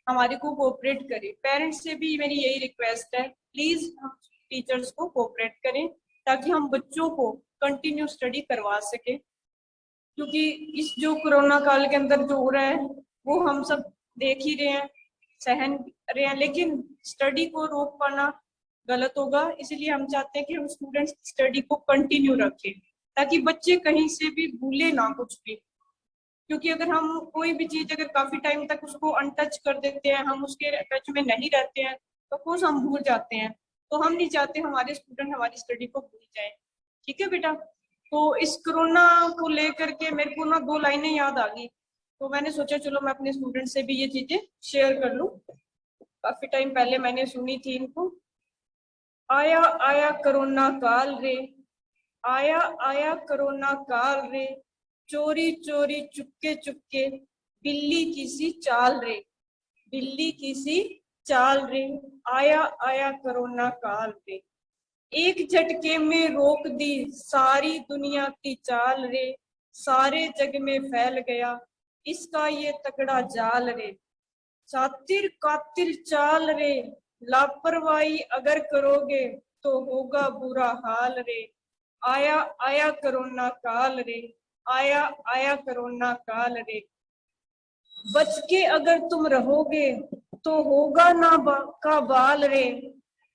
हमारे को कोऑपरेट करें। पेरेंट्स से भी मेरी यही रिक्वेस्ट है, प्लीज हम टीचर्स को कोऑपरेट करें ताकि हम बच्चों को कंटिन्यू स्टडी करवा सके। क्योंकि इस जो कोरोना काल के अंदर जो हो रहा है वो हम सब देख ही रहे हैं, सहन रहे हैं, लेकिन स्टडी को रोक पाना गलत होगा। इसलिए हम चाहते हैं कि हम स्टूडेंट्स स्टडी को कंटिन्यू रखें ताकि बच्चे कहीं से भी भूले ना कुछ भी। क्योंकि अगर हम कोई भी चीज अगर काफी टाइम तक उसको अनटच कर देते हैं, हम उसके टच में नहीं रहते हैं, तो कोर्स हम भूल जाते हैं। तो हम नहीं चाहते हमारे स्टूडेंट हमारी स्टडी को भूल जाए। ठीक है बेटा। तो इस कोरोना को लेकर के मेरे को ना 2 लाइनें याद आ गई, तो मैंने सोचा चलो मैं अपने स्टूडेंट से भी ये चीजें शेयर कर लूं। काफी टाइम पहले मैंने सुनी थी इनको। आया आया कोरोना काल रे, आया आया कोरोना काल रे, चोरी चोरी चुपके चुपके, बिल्ली की सी चाल रे, बिल्ली की सी चाल रे, आया आया कोरोना काल रे, एक झटके में रोक दी सारी दुनिया की चाल रे, सारे जग में फैल गया इसका ये तगड़ा जाल रे, सातिर कातिल चाल रे, लापरवाही अगर करोगे तो होगा बुरा हाल रे, आया आया कोरोना काल रे, आया आया कोरोना काल रे, बच के अगर तुम रहोगे तो होगा ना का बाल रे,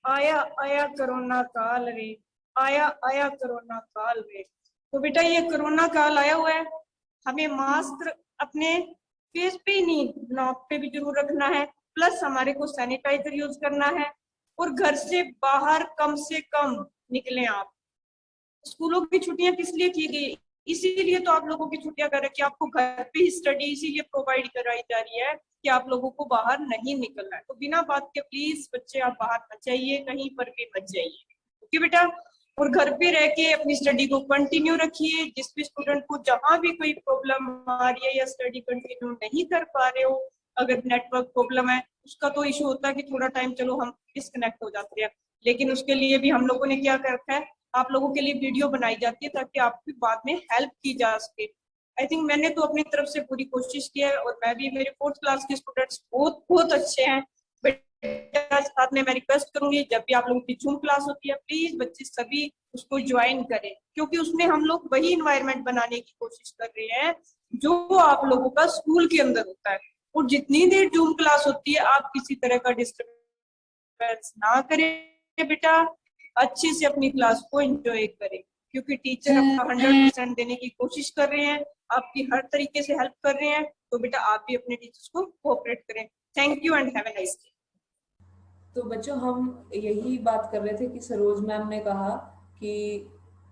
आया आया कोरोना काल रे, आया आया कोरोना काल रे। तो बेटा ये कोरोना काल आया हुआ है, हमें मास्क अपने फेस पे ही नहीं, नाक पे भी जरूर रखना है, प्लस हमारे को सैनिटाइजर यूज करना है, और घर से बाहर कम से कम निकलें आप। स्कूलों की छुट्टियां किस लिए की गई, इसीलिए तो आप लोगों की छुट्टियां कर रखी है, आपको घर पे ही स्टडी इसीलिए प्रोवाइड कराई जा रही है कि आप लोगों को बाहर नहीं निकलना है। तो बिना बात के प्लीज बच्चे आप बाहर मत जाइए, कहीं पर भी मत जाइए। ओके बेटा। और घर पे रह के अपनी स्टडी को कंटिन्यू रखिए। जिस भी स्टूडेंट को जहां भी कोई प्रॉब्लम आ रही है या स्टडी कंटिन्यू नहीं कर पा रहे हो, अगर नेटवर्क प्रॉब्लम है उसका तो इशू होता है कि थोड़ा टाइम चलो हम डिस्कनेक्ट हो जाते हैं, लेकिन उसके लिए भी हम लोगों ने क्या कर रखा है, आप लोगों के लिए वीडियो बनाई जाती है ताकि आपकी बाद में हेल्प की जा सके। आई थिंक मैंने तो अपनी तरफ से पूरी कोशिश की है, और मैं भी, मेरे 4th क्लास के स्टूडेंट्स बहुत बहुत अच्छे हैं बेटा साथ में मैं रिक्वेस्ट करूंगी, जब भी आप लोगों की जूम क्लास होती है प्लीज बच्चे सभी उसको ज्वाइन करें, क्योंकि उसमें हम लोग वही इन्वायरमेंट बनाने की कोशिश कर रहे हैं जो आप लोगों का स्कूल के अंदर होता है। और जितनी देर जूम क्लास होती है आप किसी तरह का डिस्टर्बेंस ना करें बेटा, अच्छे से अपनी क्लास को एंजॉय करें, क्योंकि टीचर अपना 100% देने की कोशिश कर रहे हैं, आपकी हर तरीके से हेल्प कर रहे हैं, तो बेटा आप भी अपने टीचर्स को कोऑपरेट करें। Thank you and have a nice day. तो बच्चों हम यही बात कर रहे थे कि सरोज मैम ने कहा कि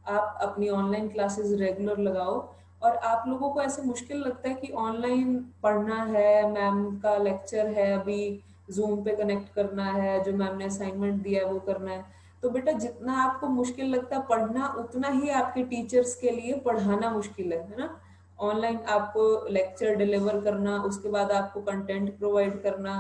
आप अपनी ऑनलाइन क्लासेस रेगुलर लगाओ, और आप लोगों को ऐसे मुश्किल लगता है कि ऑनलाइन पढ़ना है, मैम का लेक्चर है, अभी जूम पे कनेक्ट करना है, जो मैम ने असाइनमेंट दिया है वो करना है, तो बेटा जितना आपको मुश्किल लगता है पढ़ना, उतना ही आपके टीचर्स के लिए पढ़ाना मुश्किल है ना। ऑनलाइन आपको लेक्चर डिलीवर करना, उसके बाद आपको कंटेंट प्रोवाइड करना,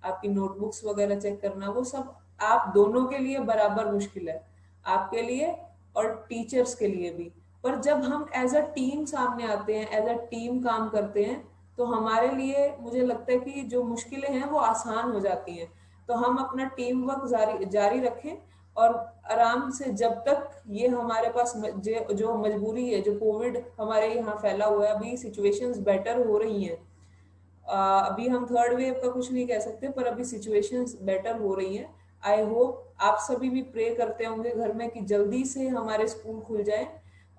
आपकी नोटबुक्स वगैरह चेक करना, वो सब आप दोनों के लिए बराबर मुश्किल है, आपके लिए और टीचर्स के लिए भी। पर जब हम एज अ टीम सामने आते हैं, एज अ टीम काम करते हैं, तो हमारे लिए मुझे लगता है कि जो मुश्किलें हैं वो आसान हो जाती हैं। तो हम अपना टीम वर्क जारी रखें, और आराम से जब तक ये हमारे पास जो मजबूरी है, जो कोविड हमारे यहाँ फैला हुआ है, अभी सिचुएशंस बेटर हो रही हैं, अभी हम थर्ड वेव का कुछ नहीं कह सकते, पर अभी सिचुएशंस बेटर हो रही हैं। आई होप आप सभी भी प्रे करते होंगे घर में कि जल्दी से हमारे स्कूल खुल जाए,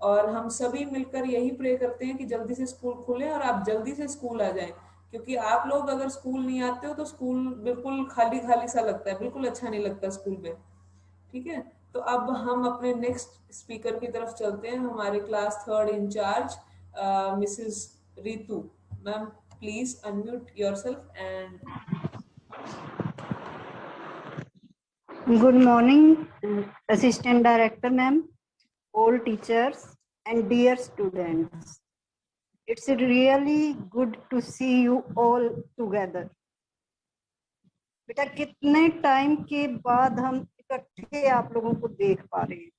और हम सभी मिलकर यही प्रे करते हैं कि जल्दी से स्कूल खुले और आप जल्दी से स्कूल आ जाएं, क्योंकि आप लोग अगर स्कूल नहीं आते हो तो स्कूल बिल्कुल खाली खाली सा लगता है, बिल्कुल अच्छा नहीं लगता स्कूल में। ठीक है, तो अब हम अपने नेक्स्ट स्पीकर की तरफ चलते हैं, हमारे class third incharge Mrs Ritu ma'am. Please unmute yourself and Good morning, Assistant Director ma'am, all teachers and dear students. It's really good to see you all together. बेटा कितने टाइम के बाद हम इकट्ठे आप लोगों को देख पा रहे हैं।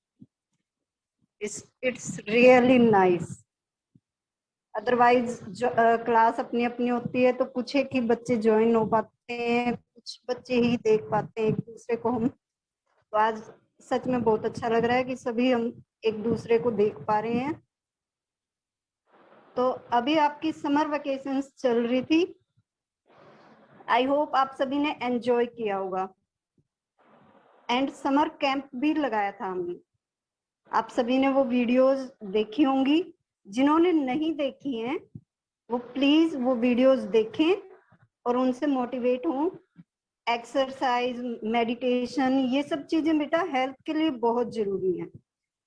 It's really nice. Otherwise class अपनी अपनी होती है तो कुछ एक ही बच्चे ज्वाइन हो पाते हैं, कुछ बच्चे ही देख पाते हैं एक दूसरे को हम। तो आज सच में बहुत अच्छा लग रहा है कि सभी हम एक दूसरे को देख पा रहे हैं। तो अभी आपकी समर वेकेशंस चल रही थी, आई होप आप सभी ने एंजॉय किया होगा, एंड समर कैंप भी लगाया था हमने। आप सभी ने वो वीडियोस देखी होंगी, जिन्होंने नहीं देखी हैं वो प्लीज वो वीडियोस देखें और उनसे मोटिवेट हों। एक्सरसाइज, मेडिटेशन, ये सब चीजें बेटा हेल्थ के लिए बहुत जरूरी है।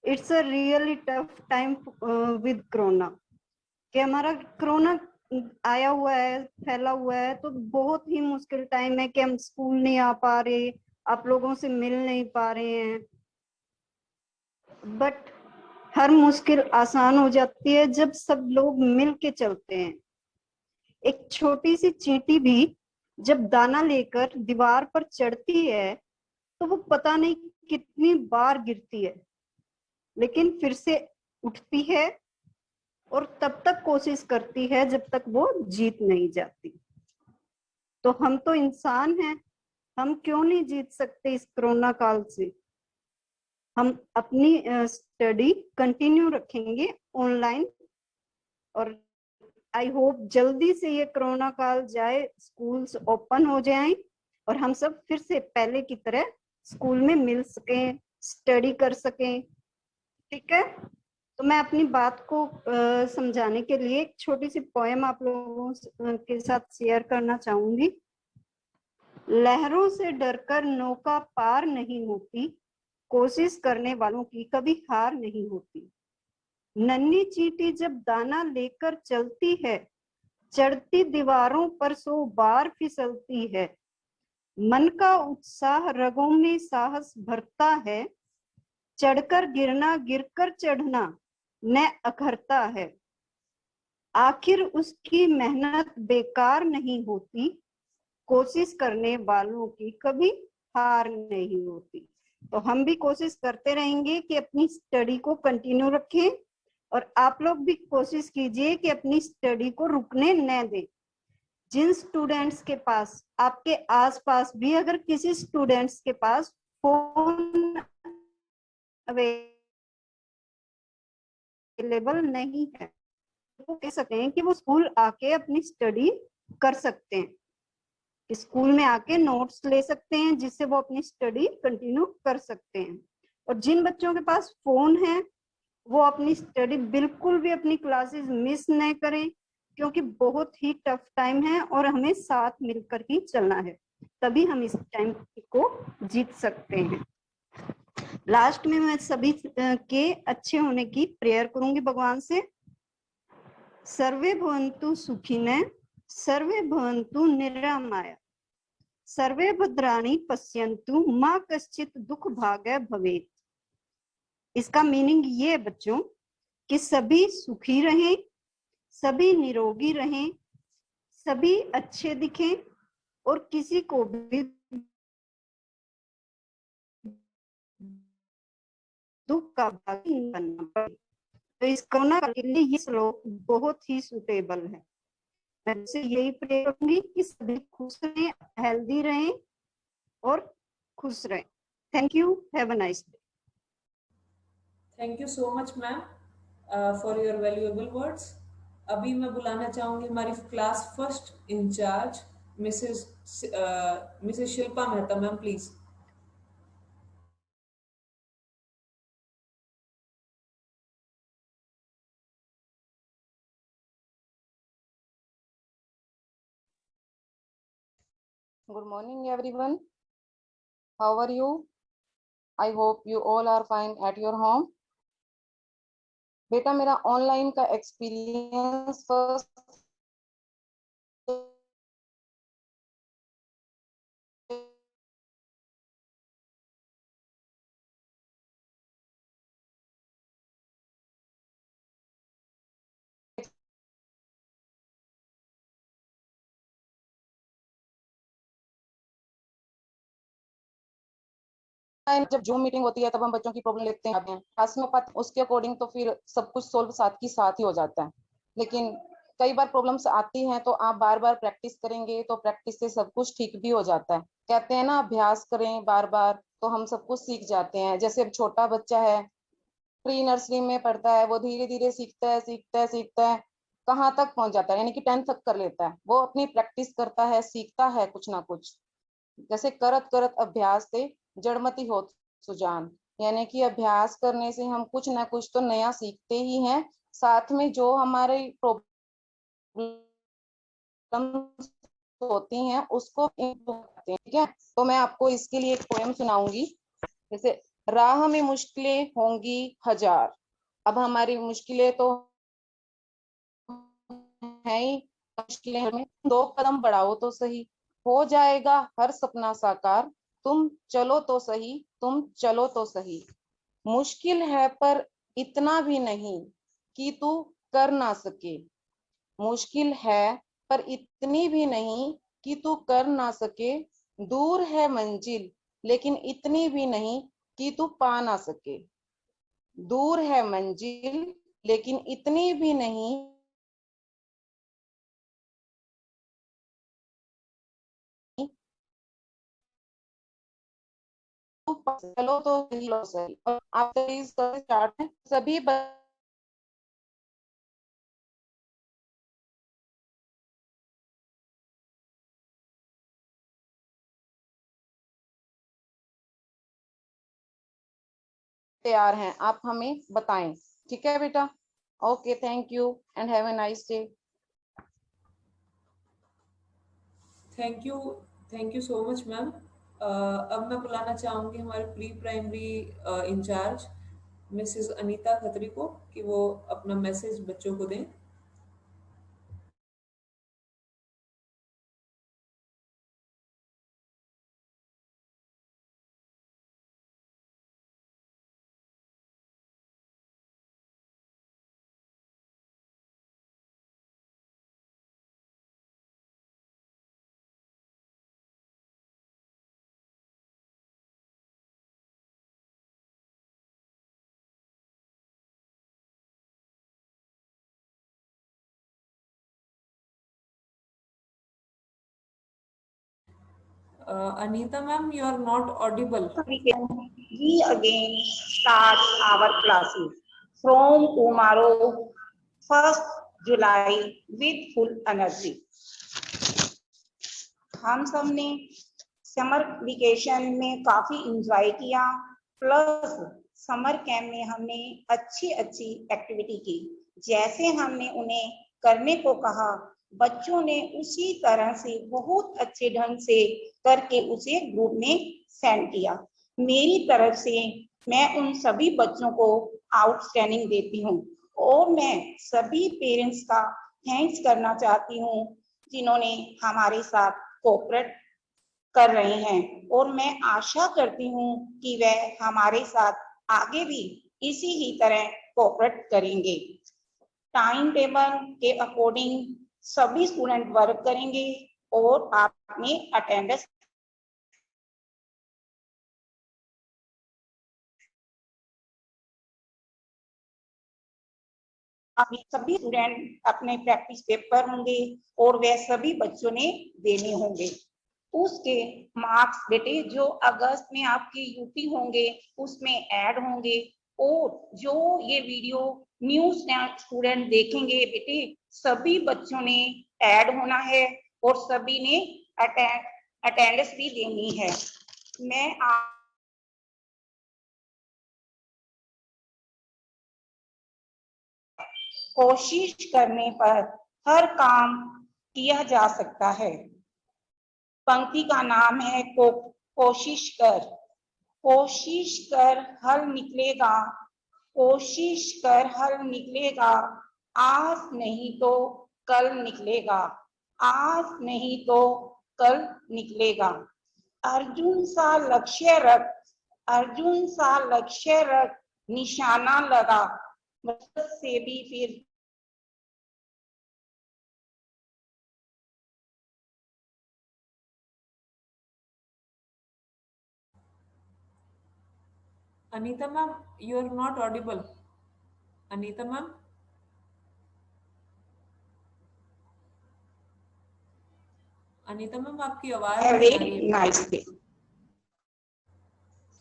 It's a really tough time with corona, कि हमारा कोरोना आया हुआ है, फैला हुआ है, तो बहुत ही मुश्किल टाइम है कि हम स्कूल नहीं आ पा रहे, आप लोगों से मिल नहीं पा रहे हैं। बट हर मुश्किल आसान हो जाती है जब सब लोग मिल के चलते हैं। एक छोटी सी चींटी भी जब दाना लेकर दीवार पर चढ़ती है तो वो पता नहीं कितनी बार गिरती है, लेकिन फिर से उठती है और तब तक कोशिश करती है जब तक वो जीत नहीं जाती। तो हम तो इंसान हैं, हम क्यों नहीं जीत सकते इस कोरोना काल से। हम अपनी स्टडी कंटिन्यू रखेंगे ऑनलाइन, और आई होप जल्दी से ये कोरोना काल जाए, स्कूल्स ओपन हो जाएं और हम सब फिर से पहले की तरह स्कूल में मिल सकें, स्टडी कर सकें। ठीक है, तो मैं अपनी बात को समझाने के लिए एक छोटी सी पोएम आप लोगों के साथ शेयर करना चाहूंगी। लहरों से डरकर नौका पार नहीं होती, कोशिश करने वालों की कभी हार नहीं होती। नन्ही चींटी जब दाना लेकर चलती है, चढ़ती दीवारों पर 100 बार फिसलती है। मन का उत्साह रगों में साहस भरता है, चढ़कर गिरना गिरकर चढ़ना न अखरता है। आखिर उसकी मेहनत बेकार नहीं होती, कोशिश करने वालों की कभी हार नहीं होती। तो हम भी कोशिश करते रहेंगे कि अपनी स्टडी को कंटिन्यू रखें, और आप लोग भी कोशिश कीजिए कि अपनी स्टडी को रुकने न दें। जिन स्टूडेंट्स के पास, आपके आसपास भी अगर किसी स्टूडेंट्स के पास फोन अवेलेबल नहीं है, वो कह सकते हैं कि वो स्कूल आके अपनी स्टडी कर सकते हैं, स्कूल में आके नोट्स ले सकते हैं, जिससे वो अपनी स्टडी कंटिन्यू कर सकते हैं। और जिन बच्चों के पास फोन है, वो अपनी स्टडी बिल्कुल भी अपनी क्लासेस मिस नहीं करें, क्योंकि बहुत ही टफ टाइम है और हमें साथ मिलकर ही चलना है, तभी हम इस टाइम को जीत सकते हैं। लास्ट में मैं सभी के अच्छे होने की प्रेयर करूंगी भगवान से। सर्वे भवन्तु सुखिनः, सर्वे भवन्तु निरामया, सर्वे भद्राणि पश्यन्तु, माँ कश्चित दुख भाग्य भवेत्। इसका मीनिंग ये है बच्चों कि सभी सुखी रहें, सभी निरोगी रहें, सभी अच्छे दिखें और किसी को भी दुख का भागी नहीं बनना पड़े। तो इस कोरोना के लिए ये श्लोक बहुत ही सुटेबल है। मैं आपसे यही प्रे करूंगी कि सभी खुश रहें, हेल्दी रहें और खुश रहें। Thank you, have a nice day. Thank you so much ma'am for your valuable words. अभी मैं बुलाना चाहूंगी हमारी class first incharge Mrs Shilpa Mehta ma'am, please. Good morning, everyone. How are you? I hope you all are fine at your home. बेटा मेरा online का experience first जब zoom meeting होती है तब हम बच्चों की प्रॉब्लम लेते हैं क्लास में उसके अकॉर्डिंग तो फिर सब कुछ सोल्व साथ की साथ ही हो जाता है। लेकिन कई बार प्रॉब्लम्स आती हैं तो आप बार बार प्रैक्टिस करेंगे तो प्रैक्टिस से सब कुछ ठीक भी हो जाता है। कहते हैं ना अभ्यास करें बार बार तो हम सब कुछ सीख जाते हैं। जैसे अब छोटा बच्चा है, प्री नर्सरी में पढ़ता है, वो धीरे धीरे सीखता है सीखता है सीखता है, कहाँ तक पहुंच जाता है, यानी कि 10th तक कर लेता है। वो अपनी प्रैक्टिस करता है, सीखता है कुछ ना कुछ। जैसे करत करत अभ्यास से जड़मति होत सुजान, यानी कि अभ्यास करने से हम कुछ ना कुछ तो नया सीखते ही हैं, साथ में जो हमारे प्रॉब्लम होती हैं उसको इम्प्रूव करते हैं। ठीक है, तो मैं आपको इसके लिए एक पोएम सुनाऊंगी। जैसे राह में मुश्किलें होंगी हजार, अब हमारी मुश्किलें तो है ही, मुश्किलें में 2 कदम बढ़ाओ तो सही, हो जाएगा हर सपना साकार, तुम चलो तो सही, तुम चलो तो सही। मुश्किल है पर इतना भी नहीं कि तू कर ना सके, मुश्किल है पर इतनी भी नहीं कि तू कर ना सके, दूर है मंजिल लेकिन इतनी भी नहीं कि तू पा ना सके, दूर है मंजिल लेकिन इतनी भी नहीं चलो तो सही। और आप स्टार्ट है सभी तैयार हैं, आप हमें बताएं। ठीक है बेटा, okay, thank you and have a nice day. Thank you so much ma'am. अब मैं बुलाना चाहूंगी हमारे pre primary incharge Mrs Anita Khatri को कि वो अपना मैसेज बच्चों को दें। Anita ma'am, you are not audible. We again start our classes from tomorrow, 1st July, with full energy. हम सब ने समर वेकेशन में काफी इंजॉय किया, प्लस समर कैंप में हमने अच्छी एक्टिविटी की। जैसे हमने उन्हें करने को कहा, बच्चों ने उसी तरह से बहुत अच्छे ढंग से करके उसे ग्रुप में सेंड किया। मेरी तरफ से मैं उन सभी बच्चों को आउटस्टैंडिंग देती हूँ और मैं सभी पेरेंट्स का थैंक्स करना चाहती हूँ जिन्होंने हमारे साथ कोऑपरेट कर रहे हैं, और मैं आशा करती हूँ कि वह हमारे साथ आगे भी इसी ही तरह कोऑपरेट करेंगे। टाइम टेबल के अकॉर्डिंग सभी स्टूडेंट वर्क करेंगे और आपने अटेंडेंस सभी स्टूडेंट अपने प्रैक्टिस पेपर होंगे और वे सभी बच्चों ने देने होंगे। उसके मार्क्स बेटे जो अगस्त में आपके यूपी होंगे उसमें ऐड होंगे, और जो ये वीडियो न्यू स्टूडेंट देखेंगे बेटे सभी बच्चों ने ऐड होना है और सभी ने अटेंडेंस भी देनी है। मैं कोशिश करने पर हर काम किया जा सकता है। पंक्ति का नाम है कोशिश कर। कोशिश कर हल निकलेगा, कोशिश कर हल निकलेगा, आज नहीं तो कल निकलेगा, आज नहीं तो कल निकलेगा। अर्जुन सा लक्ष्य रख, अर्जुन सा लक्ष्य रख, निशाना लगा, से भी फिर Anita ma'am, you are not audible. Anita ma'am. Anita ma'am आपकी आवाज नहीं आ रही है।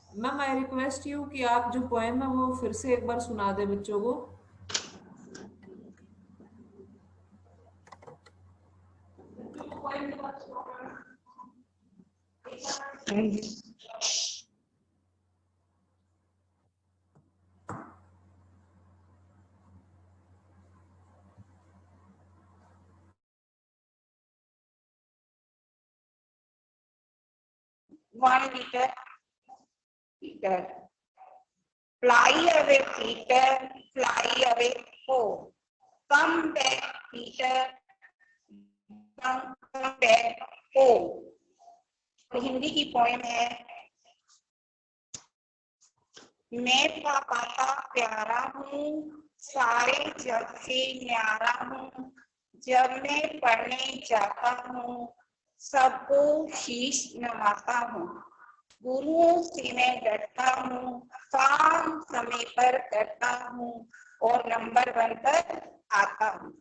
मैम आई रिक्वेस्ट यू कि आप जो पोएम है वो फिर से एक बार सुना दे बच्चों को। One liter, Peter. Fly away, Peter, fly away, oh. Come back, Peter, come back, oh. Hindi की पोएम है। मैं पापा का प्यारा हूँ, सारे जग से न्यारा हूँ, जब मैं पढ़ने जाता हूँ सबको शीश नवाता हूँ, गुरुओं से मैं डरता हूँ, काम समय पर करता हूँ और नंबर 1 पर आता हूँ।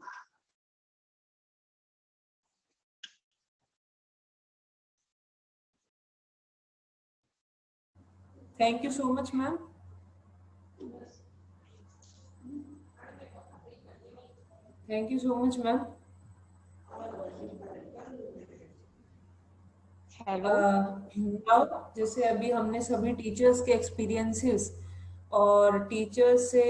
Thank you so much, ma'am. Thank you so much, ma'am. Now, जैसे अभी हमने सभी टीचर्स के एक्सपीरियंसेस और टीचर्स से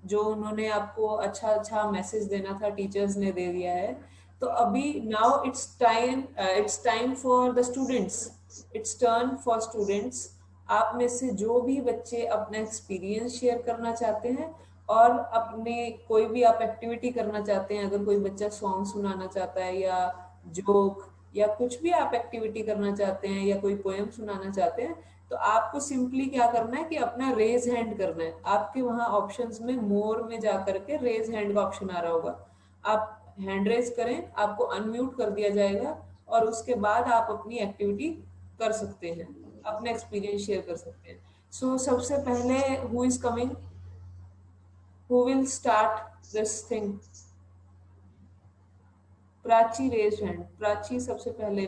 जो उन्होंने आपको अच्छा मैसेज देना था टीचर्स ने दे दिया है, तो अभी now it's time for the students, it's turn for students. आप में से जो भी बच्चे अपना एक्सपीरियंस शेयर करना चाहते हैं और अपने कोई भी आप एक्टिविटी करना चाहते हैं, अगर कोई बच्चा सॉन्ग सुनाना चाहता है या जोक या कुछ भी आप एक्टिविटी करना चाहते हैं या कोई पोएम सुनाना चाहते हैं, तो आपको सिंपली क्या करना है कि अपना रेज हैंड करना है। आपके वहां ऑप्शंस में मोर में जाकर के रेज हैंड का ऑप्शन आ रहा होगा, आप हैंड रेज करें, आपको अनम्यूट कर दिया जाएगा और उसके बाद आप अपनी एक्टिविटी कर सकते हैं, अपना एक्सपीरियंस शेयर कर सकते हैं। सो सबसे पहले who is coming, who will start this thing? Prachi raise hand. Prachi सबसे पहले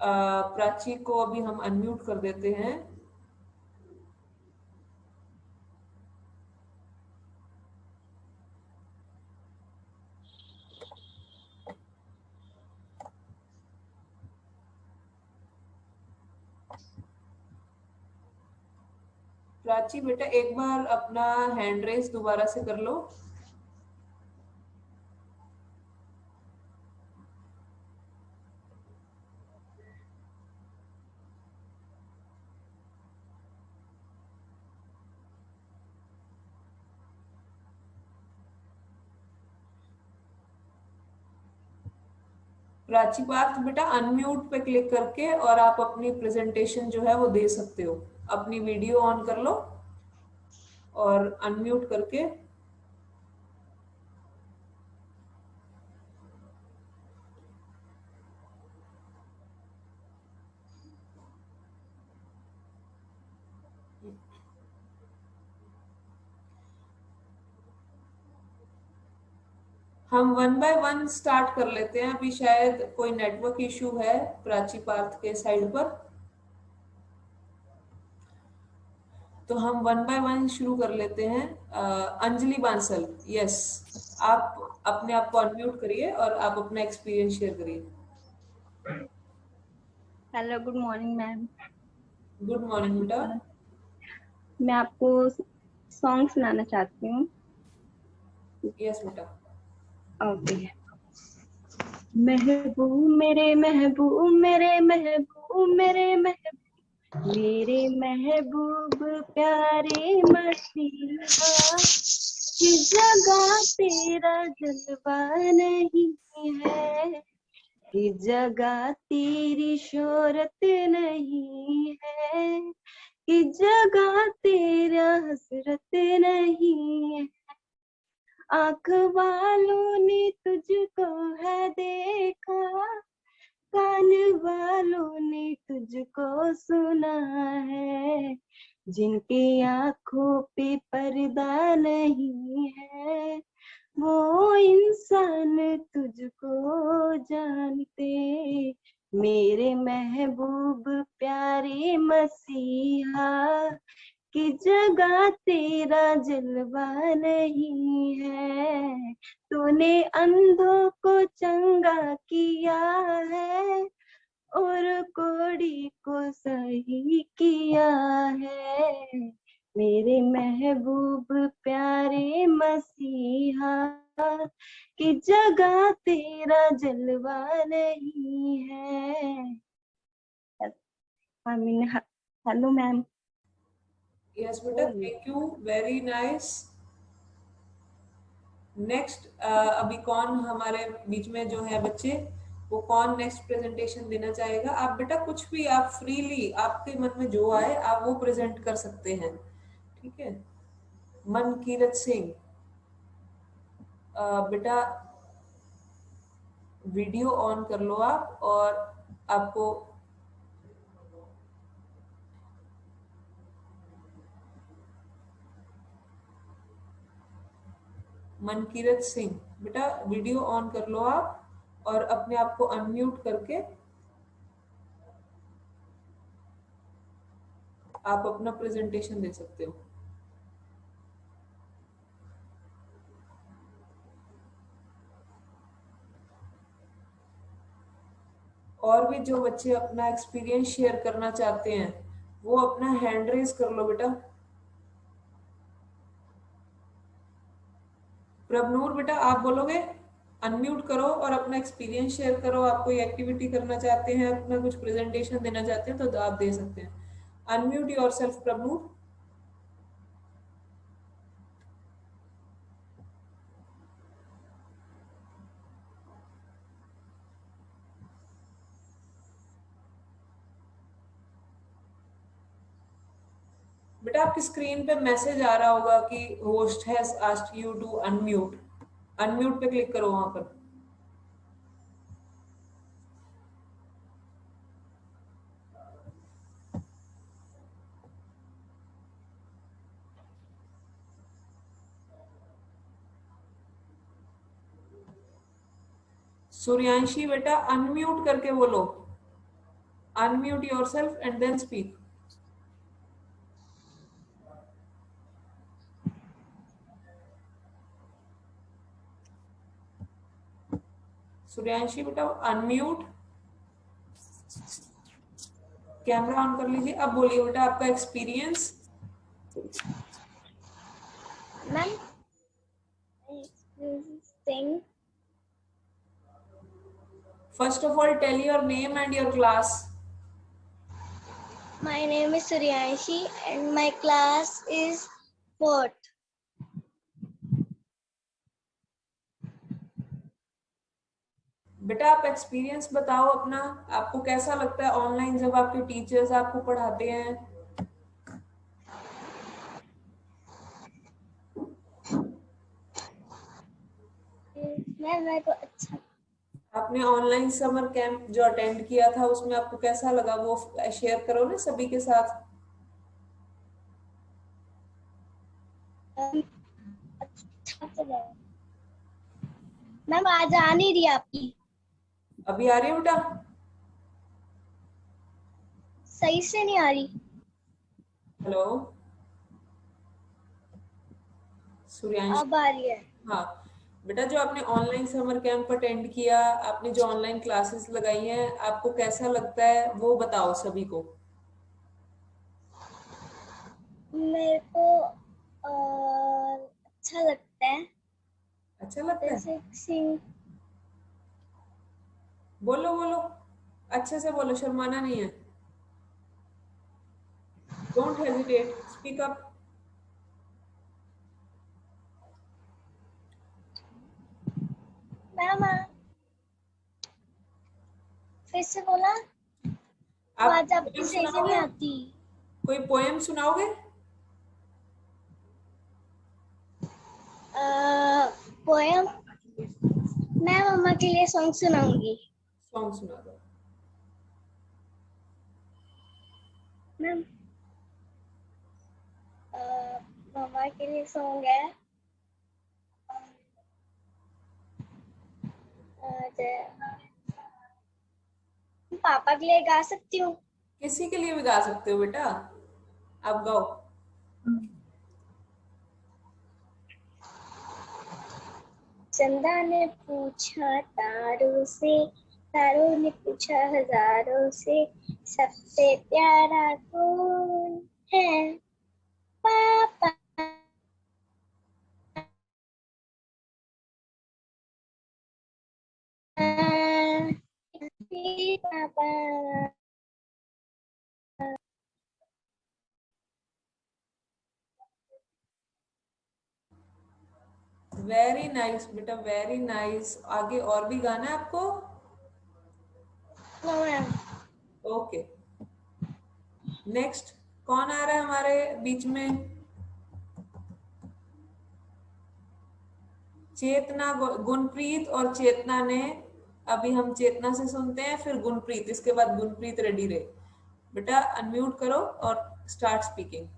प्राची को अभी हम अनम्यूट कर देते हैं। प्राची बेटा एक बार अपना हैंड रेस दोबारा से कर लो। प्राची पार्थ बेटा अनम्यूट पे क्लिक करके और आप अपनी प्रेजेंटेशन जो है वो दे सकते हो। अपनी वीडियो ऑन कर लो और अनम्यूट करके हम 1 बाय 1 स्टार्ट कर लेते हैं। अभी शायद कोई नेटवर्क इशू है प्राची पार्थ के साइड पर, तो हम 1 बाय 1 शुरू कर लेते हैं। अंजलि बांसल, यस, आप अपने आप को अनम्यूट करिए और आप अपना एक्सपीरियंस शेयर करिए। Hello, good morning ma'am. Good morning बेटा। मैं आपको सॉन्ग सुनाना चाहती हूँ। यस बेटा। ओके। महबूब मेरे महबूब मेरे महबूब मेरे महबूब मेरे महबूब प्यारे मसीहा, किस जगह तेरा जलवा नहीं है, किस जगह तेरी शोहरत नहीं है, किस जगह तेरा हसरत नहीं है। आँख वालों ने तुझको है देखा, कान वालों ने तुझको सुना है, जिनकी आँखों पे पर्दा नहीं है, वो इंसान तुझको जानते। मेरे महबूब प्यारे मसीहा, कि जगह तेरा जलवा नहीं है, तूने अंधों को चंगा किया है और कोढ़ी को सही किया है। मेरे महबूब प्यारे मसीहा, कि जगह तेरा जलवा नहीं है। Hello ma'am. यस बेटा, thank you, very nice. Next अभी कौन हमारे बीच में जो है बच्चे, वो कौन नेक्स्ट प्रेजेंटेशन देना चाहेगा? आप बेटा कुछ भी, आप फ्रीली आपके मन में जो आए आप वो प्रेजेंट कर सकते हैं, ठीक है। मनकीरत सिंह, बेटा वीडियो ऑन कर लो आप, और आपको मनकीरत सिंह बेटा वीडियो ऑन कर लो आप और अपने आप को अनम्यूट करके आप अपना प्रेजेंटेशन दे सकते हो। और भी जो बच्चे अपना एक्सपीरियंस शेयर करना चाहते हैं वो अपना हैंड रेज कर लो बेटा। प्रभनूर बेटा आप बोलोगे, अनम्यूट करो और अपना एक्सपीरियंस शेयर करो। आप कोई एक्टिविटी करना चाहते हैं, अपना कुछ प्रेजेंटेशन देना चाहते हैं तो आप दे सकते हैं। Unmute yourself Prabhnoor. बेटा आपकी स्क्रीन पे मैसेज आ रहा होगा कि host has asked you to unmute. Unmute पे क्लिक करो वहां पर। सूर्यांशी बेटा अनम्यूट करके बोलो। unmute yourself and then speak. Suryanshi बेटा अनम्यूट, कैमरा ऑन कर लीजिए। अब बोलिए बेटा आपका experience. Ma'am sing. First of all, tell your name and your class. My name is Suryanshi and my class is 4th. बेटा आप एक्सपीरियंस बताओ अपना, आपको कैसा लगता है ऑनलाइन जब आपके टीचर्स आपको पढ़ाते हैं? मैं तो अच्छा। आपने ऑनलाइन समर कैंप जो अटेंड किया था उसमें आपको कैसा लगा, वो शेयर करो ना सभी के साथ। अच्छा तो मैम आज आ नहीं रही आपकी। अभी आ रही है बेटा? सही से नहीं आ रही। हेलो सूर्यांश, अब आ रही है। हाँ बेटा, जो आपने ऑनलाइन समर कैंप अटेंड किया, आपने जो ऑनलाइन क्लासेस लगाई हैं, आपको कैसा लगता है वो बताओ सभी को। मेरे को अच्छा लगता है। अच्छा लगता है? सिंग। बोलो बोलो, अच्छे से बोलो, शर्माना नहीं है। Don't hesitate, speak up. Ma'am फिर से बोला। आवाज आपकी सही से नहीं आती। कोई पोएम सुनाओगे? पोएम मैं मम्मा के लिए सॉन्ग सुनाऊंगी। सॉन्ग सुना दो मैम। मम्मा के लिए सॉन्ग है पापा के लिए गा सकती हूँ। किसी के लिए भी गा सकते हो बेटा, आप गाओ। चंदा ने पूछा तारों से, तारों ने पूछा हजारों से, सबसे प्यारा कौन है? पापा। पापा। वेरी नाइस बेटा, वेरी नाइस। आगे और भी गाना है आपको? ओके, नेक्स्ट कौन आ रहा है हमारे बीच में? चेतना, गुनप्रीत और चेतना ने। अभी हम चेतना से सुनते हैं, फिर गुनप्रीत, इसके बाद गुनप्रीत रेडी रहे। बेटा अनम्यूट करो और स्टार्ट स्पीकिंग।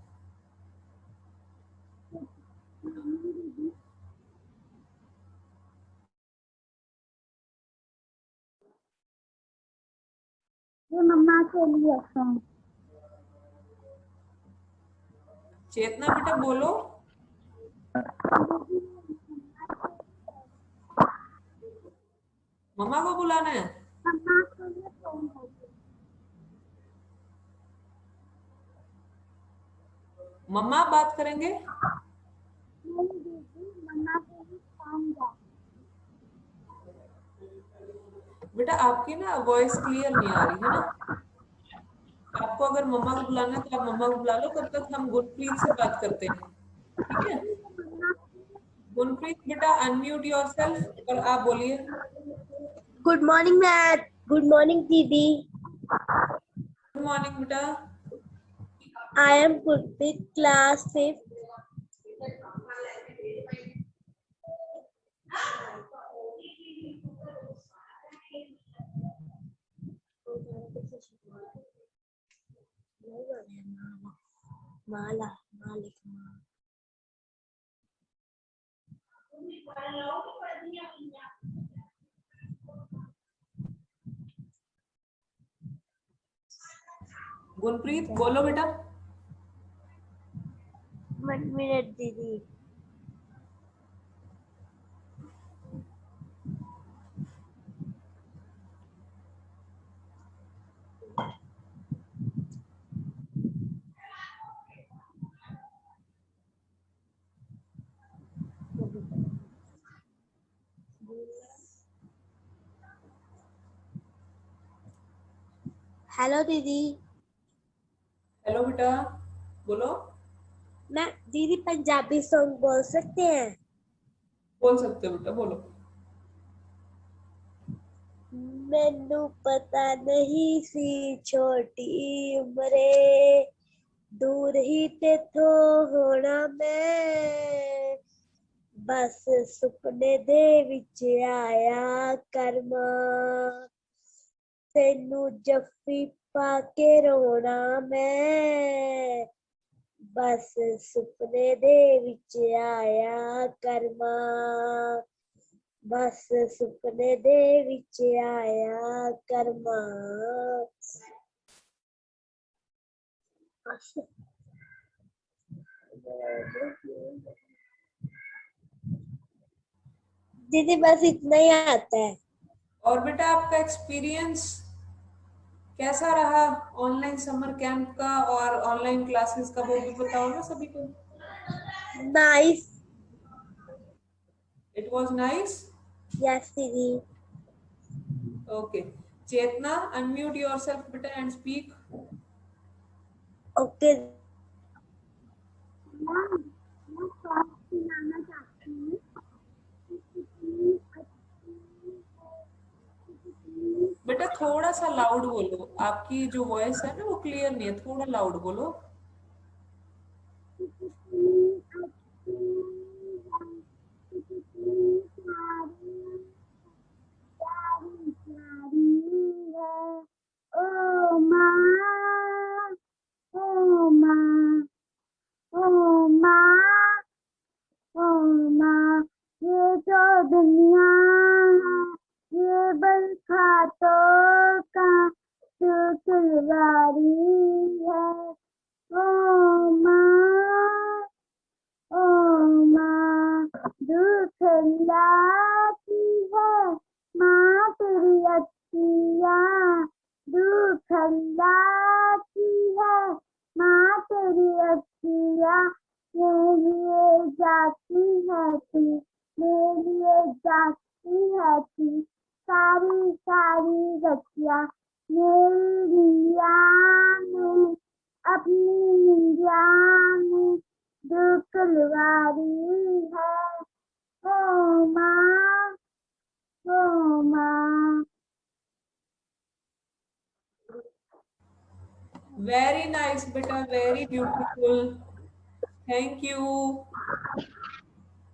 मम्मा के लिए सॉन्ग। चेतना बेटा बोलो। मम्मा को बुलाना है? मम्मा बात करेंगे? बेटा आपकी ना वॉइस क्लियर नहीं आ रही है ना। आपको अगर मम्मा को बुलाना है तो आप मम्मा को बुला लो, तब तक हम गुरप्रीत से बात करते हैं, ठीक है? गुरप्रीत बेटा अनम्यूट योरसेल्फ और आप बोलिए। Good morning math. Good morning दीदी। गुड मॉर्निंग बेटा। I am Gurpreet, class 5। माला मालिक गुनप्रीत बोलो बेटा। 1 मिनट दीदी। हेलो दीदी। हेलो बेटा बोलो। मैं दीदी पंजाबी सॉन्ग बोल सकते हैं? बोल सकते हो बेटा, बोलो। मैनू पता नहीं सी छोटी उम्रे, दूर ही तेथों होना मैं, बस सुपने दे विच आया करमा, तेनू जफ्फी पाके रोना मैं, बस सुपने दे विच आया करमा, बस सुपने दे विच आया करमा। दीदी बस इतना ही आता है। और बेटा आपका एक्सपीरियंस कैसा रहा ऑनलाइन समर कैंप का और ऑनलाइन क्लासेस का, वो भी बताओ ना सभी को। Nice. It was nice. Yes दीदी। ओके चेतना, अनम्यूट योरसेल्फ बेटा एंड स्पीक। ओके। बेटा थोड़ा सा लाउड बोलो, आपकी जो वॉइस है ना वो क्लियर नहीं है, थोड़ा लाउड बोलो। ओ माँ, ओ माँ, ओ माँ, ओ माँ, ये जो दुनिया है ये बरसातों का चुलवारी है। ओ माँ, ओ माँ, दुख लाती है माँ तेरी अखियाँ, दुख लाती है माँ तेरी अखियाँ, मेरे लिए जाती है तू, मेरे लिए जाती है तू, सारी सारी रतिया मेरी निंदिया में, अपनी निंदिया में दुख लवारी है। ओ माँ, ओ माँ। वेरी नाइस बेटा, वेरी ब्यूटीफुल, थैंक यू।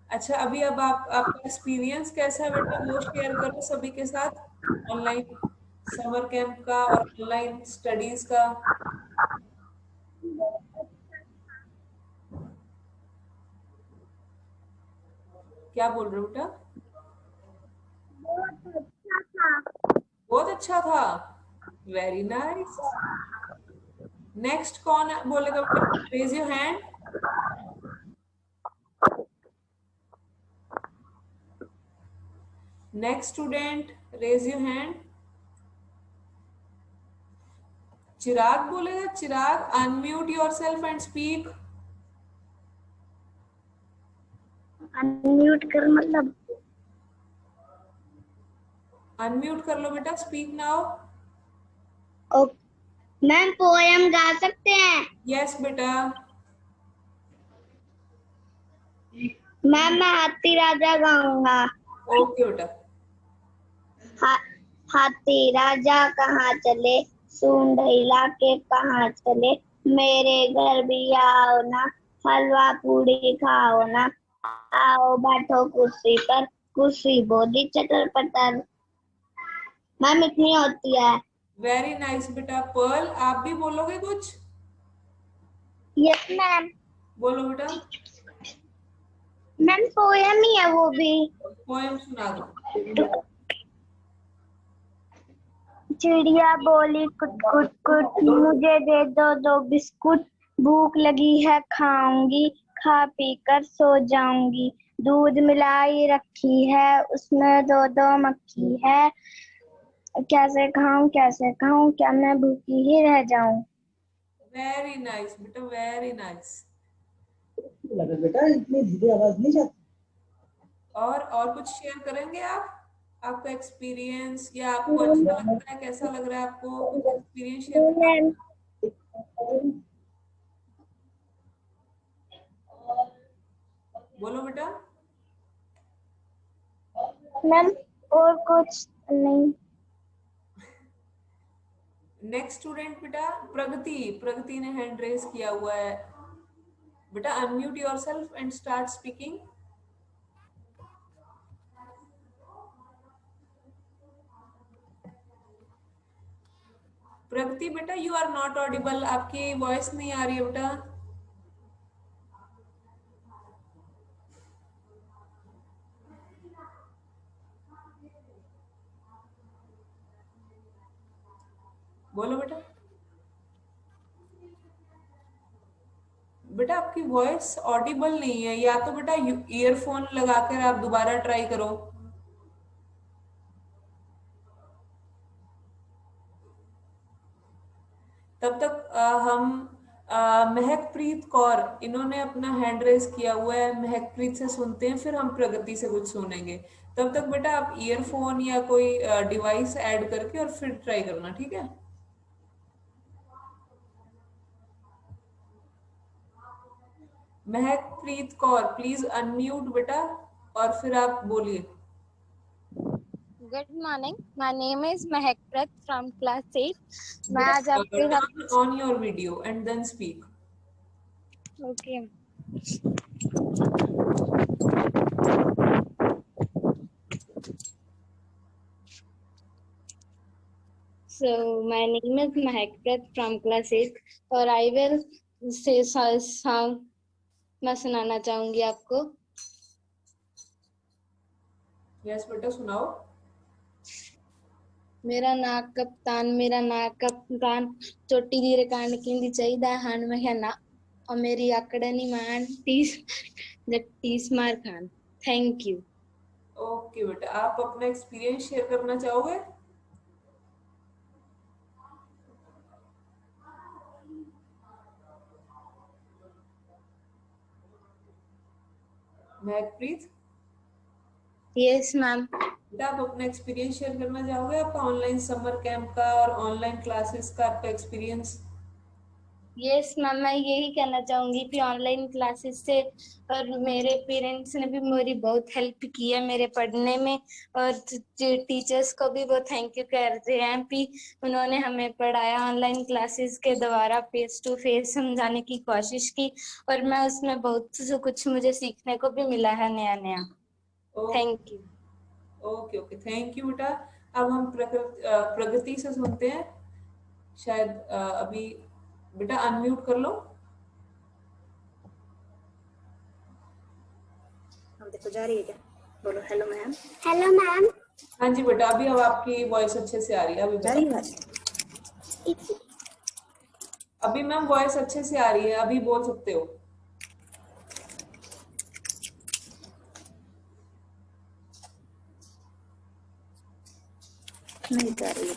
अच्छा अभी अब आपका एक्सपीरियंस कैसा है बेटा, वो शेयर करो सभी के साथ ऑनलाइन समर कैंप का और ऑनलाइन स्टडीज का। क्या बोल रहे हो बेटा? बहुत अच्छा था। Very nice. नेक्स्ट कौन बोलेगा बेटा? Raise your hand. Next student raise your hand. Chirag बोलेगा। Chirag unmute yourself and speak. Unmute कर मतलब? अनम्यूट कर लो बेटा, स्पीक नाउ। मैम पोएम गा सकते हैं? यस बेटा। मैम मैं हाथी राजा गाऊंगा। ओके बेटा। हाथी राजा कहाँ चले, सूंड हिला के कहाँ चले, मेरे घर भी आओ ना, हलवा पूड़ी खाओ ना, आओ बैठो कुर्सी पर, कुर्सी बोली चटर पटर। मैम इतनी होती है। वेरी नाइस बेटा। पर्ल आप भी बोलोगे कुछ? Yes ma'am. बोलो बेटा। मैम पोएम ही है वो भी। पोएम सुना दो। चिड़िया बोली कुट कुट कुट, मुझे दे दो बिस्कुट, भूख लगी है खाऊंगी, खा पी कर सो जाऊंगी, दूध मिलाई रखी है उसमें दो मक्खी है, कैसे खाऊं क्या मैं भूखी ही रह जाऊं। वेरी नाइस बेटा, वेरी नाइस। बेटा इतनी धीरे आवाज नहीं जाती। और कुछ शेयर करेंगे आप, आपका एक्सपीरियंस, या आपको अच्छा लगता है, कैसा लग रहा है आपको, कुछ एक्सपीरियंस शेयर करें। बोलो बेटा। मैम और कुछ नहीं। नेक्स्ट स्टूडेंट बेटा प्रगति ने हैंड रेज किया हुआ है बेटा। Unmute yourself and start speaking. Pragati बेटा यू आर नॉट ऑडिबल, आपकी वॉइस नहीं आ रही है बेटा। बोलो बेटा। बेटा आपकी वॉइस ऑडिबल नहीं है, या तो बेटा ईयरफोन लगाकर आप दोबारा ट्राई करो। तब तक हम महकप्रीत कौर, इन्होंने अपना हैंड रेज किया हुआ है, महकप्रीत से सुनते हैं, फिर हम प्रगति से कुछ सुनेंगे। तब तक बेटा आप ईयरफोन या कोई डिवाइस ऐड करके और फिर ट्राई करना, ठीक है। महकप्रीत कौर प्लीज अनम्यूट बेटा, और फिर आप बोलिए। Good morning, my name is Mahakpreet from class 8। मैं आज आपके साथ on your video and then speak. Okay. So my name is Mahakpreet from class 8 और I will say song मैं सुनाना चाहूंगी आपको। यस बेटा सुनाओ। मेरा नाक कप्तान चोटी दी कान किंदी चाहिदा हान में है ना और मेरी आकड़नी मान तीस मार खान। Thank you. ओके बेटा, आप अपना एक्सपीरियंस शेयर करना चाहोगे? महकप्रीत। Yes ma'am. बेटा आप अपना एक्सपीरियंस शेयर करना चाहोगे, आपका ऑनलाइन समर कैंप का और ऑनलाइन क्लासेस का आपका एक्सपीरियंस? यस मैम, मैं यही कहना चाहूंगी कि ऑनलाइन क्लासेस से और मेरे पेरेंट्स ने भी मेरी बहुत हेल्प की है मेरे पढ़ने में, और टीचर्स को भी वो थैंक यू कहते हैं कि उन्होंने हमें पढ़ाया। ऑनलाइन क्लासेस के द्वारा फेस टू फेस समझाने की कोशिश की और मैं उसमें बहुत कुछ मुझे सीखने को भी मिला है नया नया। Thank you. Okay okay, thank you बेटा। अब हम प्रगति से सुनते हैं, शायद अभी बेटा अनम्यूट कर लो। देखो जा रही है क्या? बोलो हेलो मैम। Hello ma'am. हाँ जी बेटा, अभी अब आपकी वॉइस अच्छे से आ रही है। अभी मैम वॉइस अच्छे से आ रही है, अभी बोल सकते हो। नहीं जा रही है।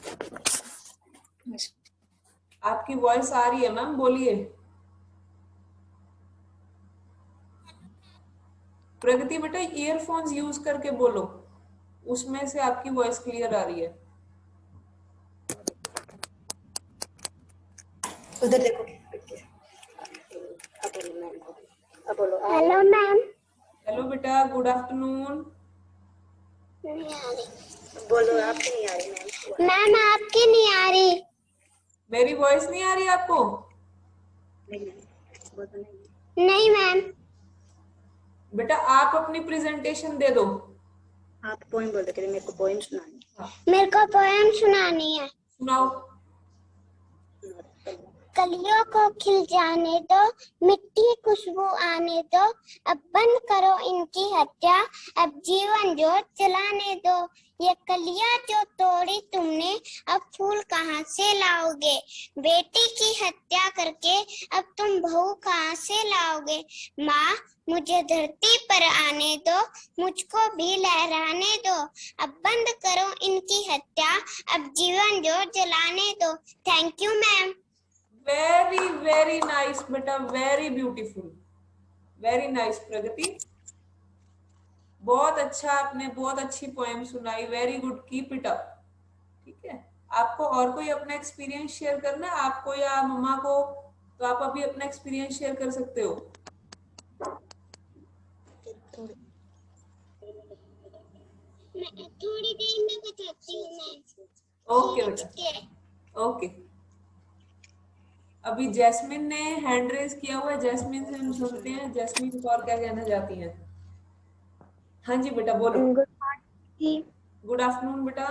आपकी वॉइस आ रही है मैम, बोलिए। प्रगति बेटा ईयरफोन्स यूज करके बोलो, उसमें से आपकी वॉइस क्लियर आ रही है। उधर देखो। Hello ma'am. हेलो बेटा, गुड आफ्टरनून। नहीं आ रही। बोलो, आपकी नहीं आ रही मैम। मैम आपकी नहीं आ रही। मेरी वॉइस नहीं आ रही आपको? नहीं मैम। बेटा आप अपनी प्रेजेंटेशन दे दो। आप पोएम बोल दो, मेरे को पोएम सुनानी है। मेरे को पोएम सुनानी है। सुनाओ। कलियों को खिल जाने दो, मिट्टी खुशबू आने दो, अब बंद करो इनकी हत्या, अब जीवन ज्योत जलाने दो। ये कलियां जो तोड़ी तुमने, अब फूल कहाँ से लाओगे? बेटी की हत्या करके अब तुम बहू कहाँ से लाओगे? माँ, मुझे धरती पर आने दो, मुझको भी लहराने दो, अब बंद करो इनकी हत्या, अब जीवन ज्योत जलाने दो। Thank you ma'am. Very very nice बेटा, वेरी ब्यूटीफुल, वेरी नाइस प्रगति। बहुत अच्छा, आपने बहुत अच्छी पोएम सुनाई, very good, keep it up. ठीक है, आपको और कोई अपना एक्सपीरियंस शेयर करना है आपको या मम्मा को, तो आप अभी अपना एक्सपीरियंस शेयर कर सकते हो। थोड़ी देर में बताती हूँ मैं। ओके बेटा, ओके। अभी जैस्मिन ने हैंड रेज किया हुआ है, जैस्मिन से हम सुनते हैं जैस्मिन को और क्या कहना चाहती हैं। हाँ जी बेटा बोलो। गुड आफ्टरनून बेटा।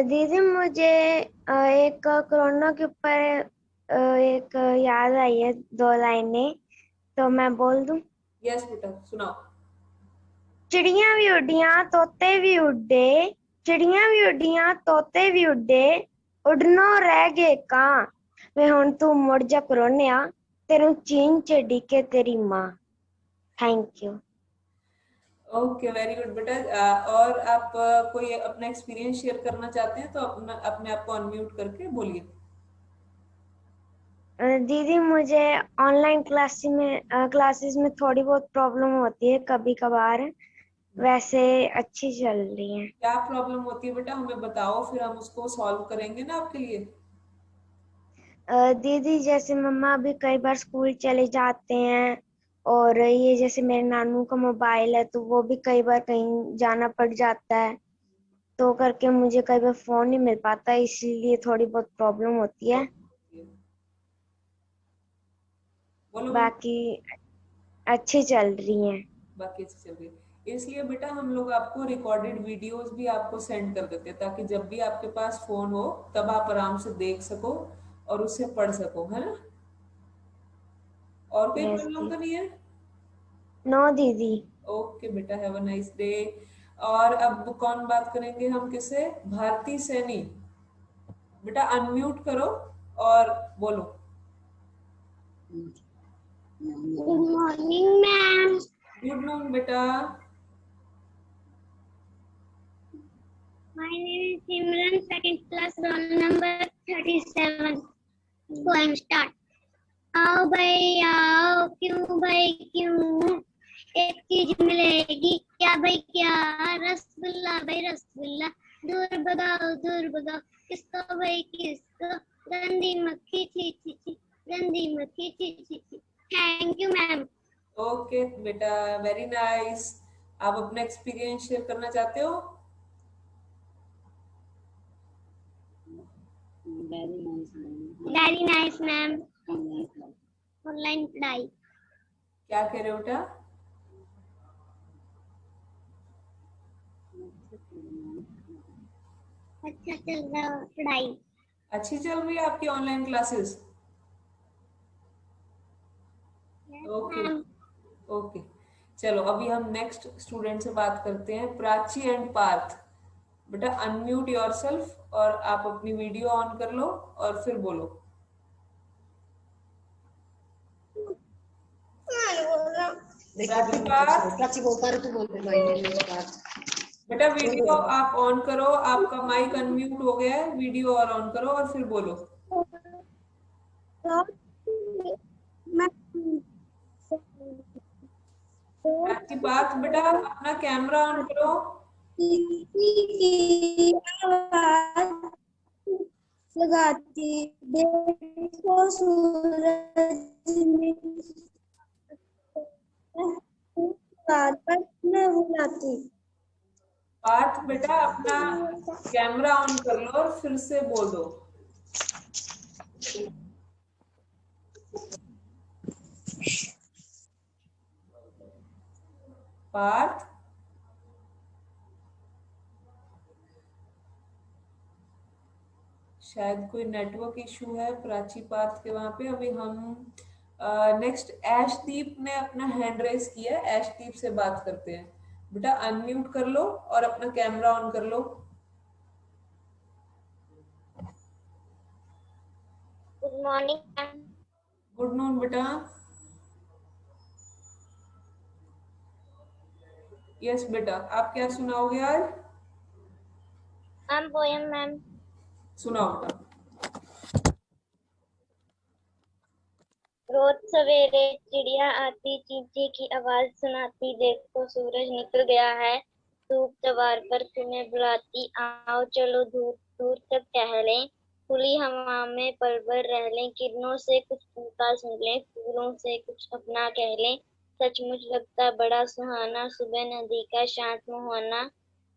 दीदी मुझे एक कोरोना के ऊपर एक याद आई है, 2 लाइनें, तो मैं बोल दूं? यस बेटा, सुनाओ। चिड़िया भी उड़िया तोते भी उड़े, चिड़िया भी उड़िया तोते भी उड़े, उड़नो रह गए कां, वे हुण तू मुड़ जा करोनिया, तेरू चीन च डिके तेरी मां। Thank you. Okay, very good बेटा। और आप कोई अपना एक्सपीरियंस शेयर करना चाहते हैं तो अपने आप को अनम्यूट करके बोलिए। दीदी मुझे ऑनलाइन क्लासेस में थोड़ी बहुत प्रॉब्लम होती है कभी कभार, वैसे अच्छी चल रही है। क्या प्रॉब्लम होती है बेटा, हमें बताओ, फिर हम उसको सॉल्व करेंगे ना आपके लिए। दीदी जैसे मम्मा भी कई बार स्कूल चले जाते हैं, और ये जैसे मेरे नानू का मोबाइल है तो वो भी कई बार कहीं जाना पड़ जाता है, तो करके मुझे कई बार फोन नहीं मिल पाता, इसलिए थोड़ी बहुत प्रॉब्लम होती है। बाकी अच्छी चल रही हैं। बाकी अच्छी चल रही है, इसलिए बेटा हम लोग आपको रिकॉर्डेड वीडियोस भी आपको सेंड कर देते हैं, ताकि जब भी आपके पास फोन हो तब आप आराम से देख सको और उससे पढ़ सको, है ना। और कोई प्रॉब्लम तो नहीं है? नो दीदी। ओके बेटा, हैव अ नाइस डे। और अब कौन बात करेंगे हम, किसे? भारती सैनी। बेटा अनम्यूट करो और बोलो। Good morning ma'am. Good morning बेटा। My name is Simran, second class, roll number 37. Poem start. आओ भाई आओ, क्यों भाई क्यों, एक चीज मिलेगी क्या भाई क्या, रसगुल्ला भाई रसगुल्ला, दूर भगाओ किसको भाई किसको, गंदी मक्खी छी छी छी, गंदी मक्खी छी छी छी। Thank you ma'am. ओके बेटा, वेरी नाइस। आप अपना एक्सपीरियंस शेयर करना चाहते हो? Very nice ma'am. ऑनलाइन पढ़ाई। क्या कह रहे हो बेटा? अच्छा चल रहा है पढ़ाई। अच्छी चल रही है आपकी ऑनलाइन क्लासेस? ओके ओके, चलो अभी हम नेक्स्ट स्टूडेंट से बात करते हैं, प्राची एंड पार्थ। बेटा अनम्यूट योरसेल्फ और आप अपनी वीडियो ऑन कर लो और फिर बोलो। प्राची बोल पा रहे, तू बोल दे। बेटा वीडियो आप ऑन करो, आपका माइक अनम्यूट हो गया है, वीडियो और ऑन करो और फिर बोलो। प्राची पार्थ बेटा अपना कैमरा ऑन करो। लगाती देखो सूरज में न बुलाती। पार्थ बेटा अपना कैमरा ऑन कर लो और फिर से बोल दो। पार्थ शायद कोई नेटवर्क इशू है प्राची पार्थ के वहां पे। अभी हम नेक्स्ट ऐशदीप ने अपना हैंड रेस किया है, ऐशदीप से बात करते हैं। बेटा अनम्यूट कर लो और अपना कैमरा ऑन कर लो। Good morning ma'am. Good noon बेटा। यस बेटा, आप क्या सुनाओगे आज? Ma'am poem ma'am. सुनाओ बेटा। रोज सवेरे चिड़िया आती, चींची की आवाज सुनाती, देखो सूरज निकल गया है धूप तवार पर तुम्हें बुलाती, आओ चलो दूर दूर तक टहलें, खुली हवा में पल भर रह लें, किरणों से कुछ उनका सुन लें, फूलों से कुछ अपना कह लें, सचमुच लगता बड़ा सुहाना सुबह नदी का शांत मुहाना,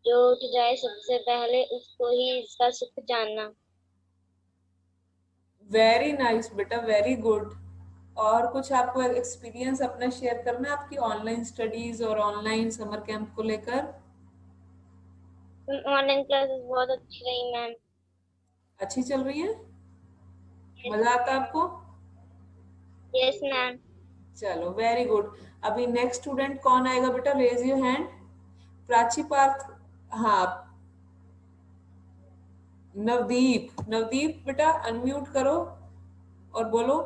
जो उठ जाए सबसे पहले उसको ही इसका सुख जानना। वेरी नाइस बेटा, वेरी गुड। और कुछ आपको एक्सपीरियंस अपना शेयर करना है आपकी ऑनलाइन स्टडीज और ऑनलाइन समर कैंप को लेकर? ऑनलाइन क्लासेस बहुत अच्छी रही मैम। अच्छी चल रही है? मजा आता है आपको? Yes ma'am. चलो वेरी गुड। अभी नेक्स्ट स्टूडेंट कौन आएगा बेटा? Raise your hand. Prachi Parth, हाँ नवदीप। नवदीप बेटा अनम्यूट करो और बोलो।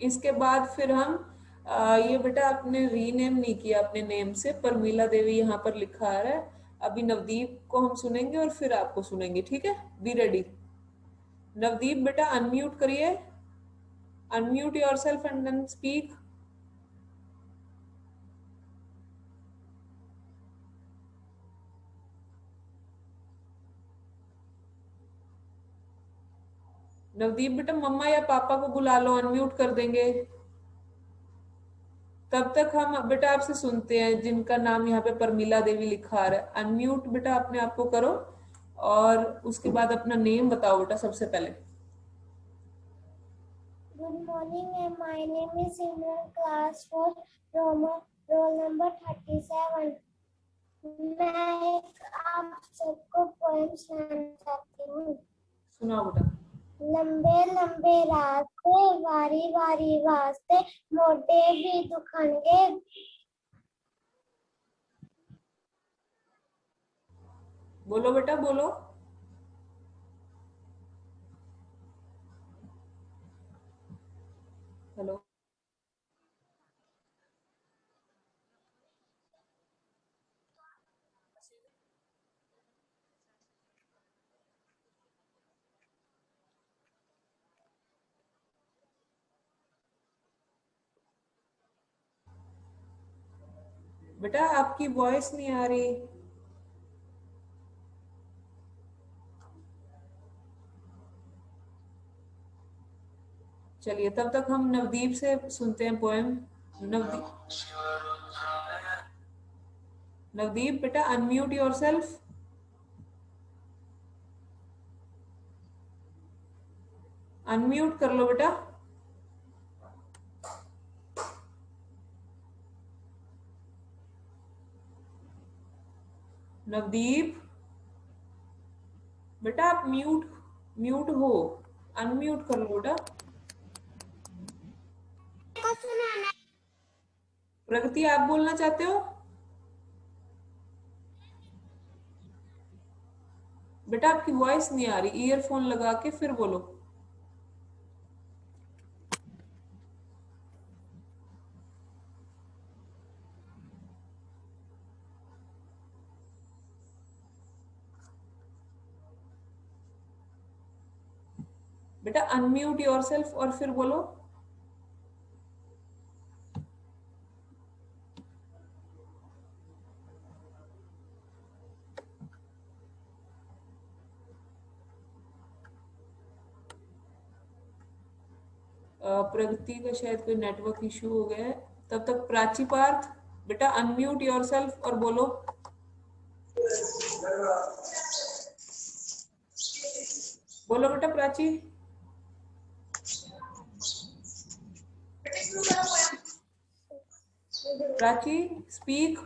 इसके बाद फिर हम ये बेटा आपने रीनेम नहीं किया अपने नेम से, परमीला देवी यहाँ पर लिखा आ रहा है। अभी नवदीप को हम सुनेंगे और फिर आपको सुनेंगे, ठीक है? Be ready. नवदीप बेटा अनम्यूट करिए, unmute yourself and then speak. Navdeep बेटा मम्मा या पापा को बुला लो, अनम्यूट कर देंगे। तब तक हम बेटा आपसे सुनते हैं जिनका नाम यहाँ पे परमीला देवी लिखा आ रहा है। अनम्यूट बेटा अपने आप को करो और उसके बाद अपना नेम बताओ बेटा सबसे पहले। Good morning ma'am, my name is Simran, class 4, roll number 37। मैं आप सबको पोएम सुनाना चाहती हूँ। सुनाओ बेटा। लंबे लंबे रास्ते, वारी वारी वास्ते, मोटे भी दुखनगे। बोलो बेटा बोलो। हेलो बेटा आपकी वॉइस नहीं आ रही। चलिए तब तक हम नवदीप से सुनते हैं पोएम। नवदीप बेटा अनम्यूट योरसेल्फ। अनम्यूट कर लो बेटा। नवदीप बेटा आप म्यूट हो, अनम्यूट कर लो बेटा। प्रगति आप बोलना चाहते हो? बेटा आपकी वॉइस नहीं आ रही, ईयरफोन लगा के फिर बोलो। बेटा अनम्यूट योरसेल्फ और फिर बोलो। प्रगति का शायद कोई नेटवर्क इशू हो गया है। तब तक प्राची पार्थ बेटा अनम्यूट योरसेल्फ और बोलो। बोलो बेटा प्राची। प्राची स्पीक।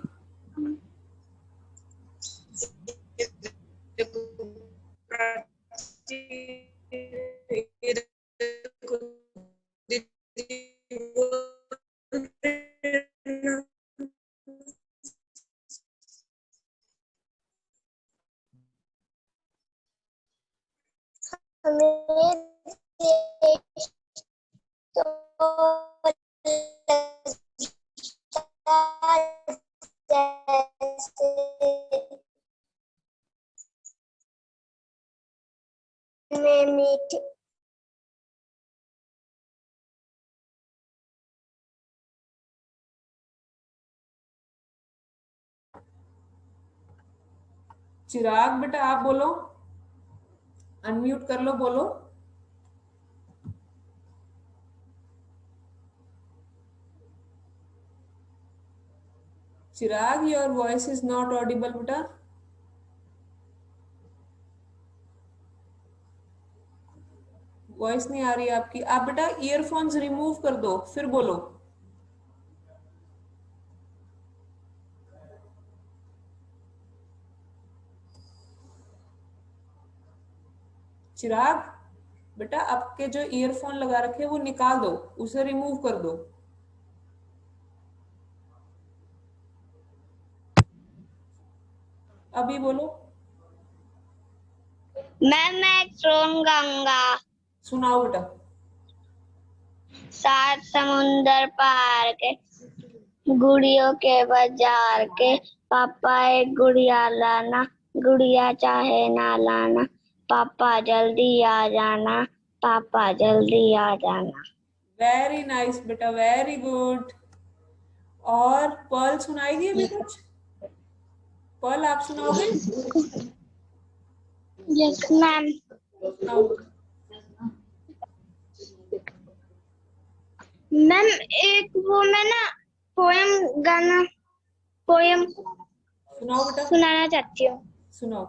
में मीठे चिराग बेटा आप बोलो, अनम्यूट कर लो, बोलो। Chirag, your voice is not audible बेटा। वॉइस नहीं आ रही है आपकी। आप बेटा ईयरफोन्स रिमूव कर दो फिर बोलो। चिराग बेटा आपके जो ईयरफोन लगा रखे वो निकाल दो, उसे रिमूव कर दो। अभी बोलो। मैं सोन गंगा सुनाओ बेटा। सात समुंदर पार के गुड़ियों के बाजार के पापा एक गुड़िया लाना, गुड़िया चाहे ना लाना, पापा जल्दी आ जाना, पापा जल्दी आ जाना। वेरी नाइस बेटा, वेरी गुड। और पर्ल सुनाएगी अभी कुछ? पर्ल आप सुनाओगे? Yes ma'am. मैम एक वो मैं ना पोयम सुनाओ बेटा। सुनाना चाहती हूँ। सुनाओ।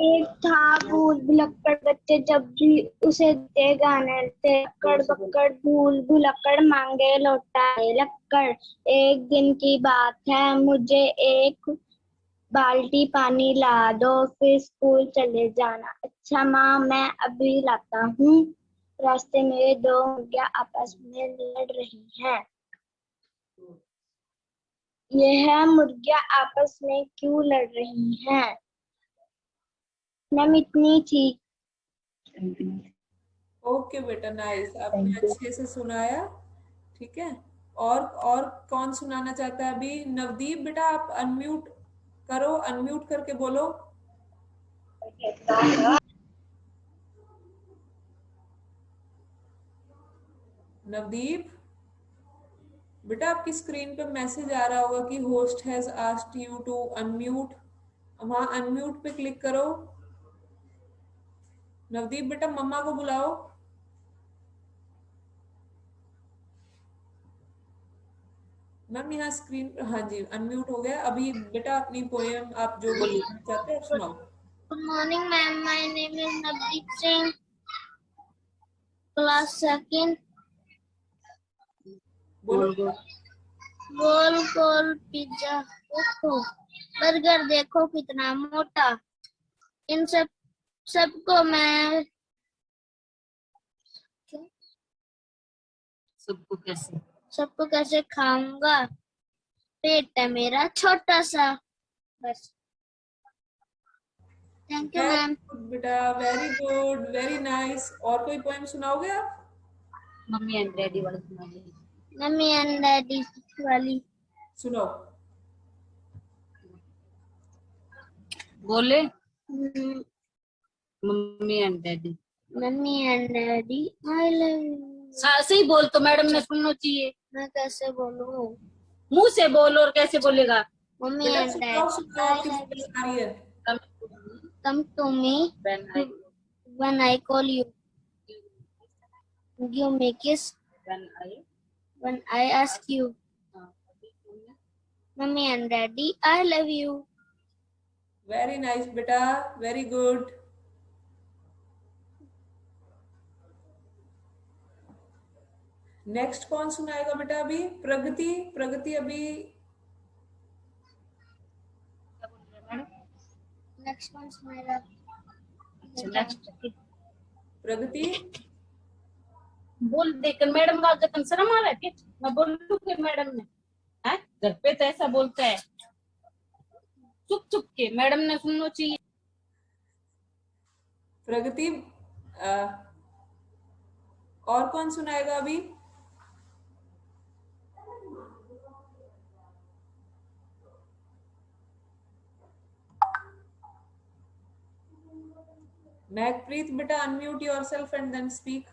एक था भूल भुलक्कड़ बच्चे जब भी उसे दे गाने थे, कड़ बक्कड़ भूल भुलक्कड़ मांगे लौटाए लक्कड़। एक दिन की बात है, मुझे एक बाल्टी पानी ला दो, फिर स्कूल चले जाना। अच्छा माँ मैं अभी लाता हूँ। रास्ते में दो मुर्गियाँ आपस में लड़ रही हैं। यह मुर्गियाँ आपस में क्यों लड़ रही हैं? मैम इतनी थी। ओके बेटा, नाइस, आपने अच्छे से सुनाया। ठीक है। और कौन सुनाना चाहता है अभी? नवदीप बेटा आप अनम्यूट करो, अनम्यूट करके बोलो। नवदीप बेटा आपकी स्क्रीन पे मैसेज आ रहा होगा कि host has asked you to unmute. वहां अनम्यूट पे क्लिक करो। नवदीप बेटा मम्मा को बुलाओ। मैम यहाँ स्क्रीन पर, हाँ जी अनम्यूट हो गया। अभी बेटा अपनी पोएम आप जो भी सुनाना चाहते हैं सुनाओ। Good morning, ma'am. My name is Navdeep Singh, class second. बोलो। गोल गोल पिज्जा देखो, बर्गर देखो कितना मोटा, इन सबको मैं सबको कैसे खाऊंगा, पेट है मेरा छोटा सा। बस। Thank you ma'am. बेटा वेरी गुड, वेरी नाइस। और कोई पोएम सुनाओगे आप? मम्मी एंड डैडी वाला सुना दे। मम्मी एंड डैडी वाली सुनाओ। बोले mummy and daddy. Mummy and daddy I love you. सही बोल तो मैडम ने सुनना चाहिए। मैं कैसे बोलूं? मुंह से बोल, और कैसे बोलेगा? Mummy and daddy come to me when I call you. Give me kiss when I ask you. Mummy and Daddy, I love you. Very nice बेटा, वेरी गुड। नेक्स्ट कौन सुनाएगा बेटा अभी? प्रगति, प्रगति अभी। नेक्स्ट कौन सुनाएगा? नेक्स्ट प्रगति बोल देकर मैडम का जतन शर्म आ रहा है क्या? मैं बोलूं कि मैडम ने है घर पे तो ऐसा बोलता है चुप चुप के, मैडम ने सुनना चाहिए। प्रगति और कौन सुनाएगा अभी? Magpreet, beta, unmute yourself and then speak.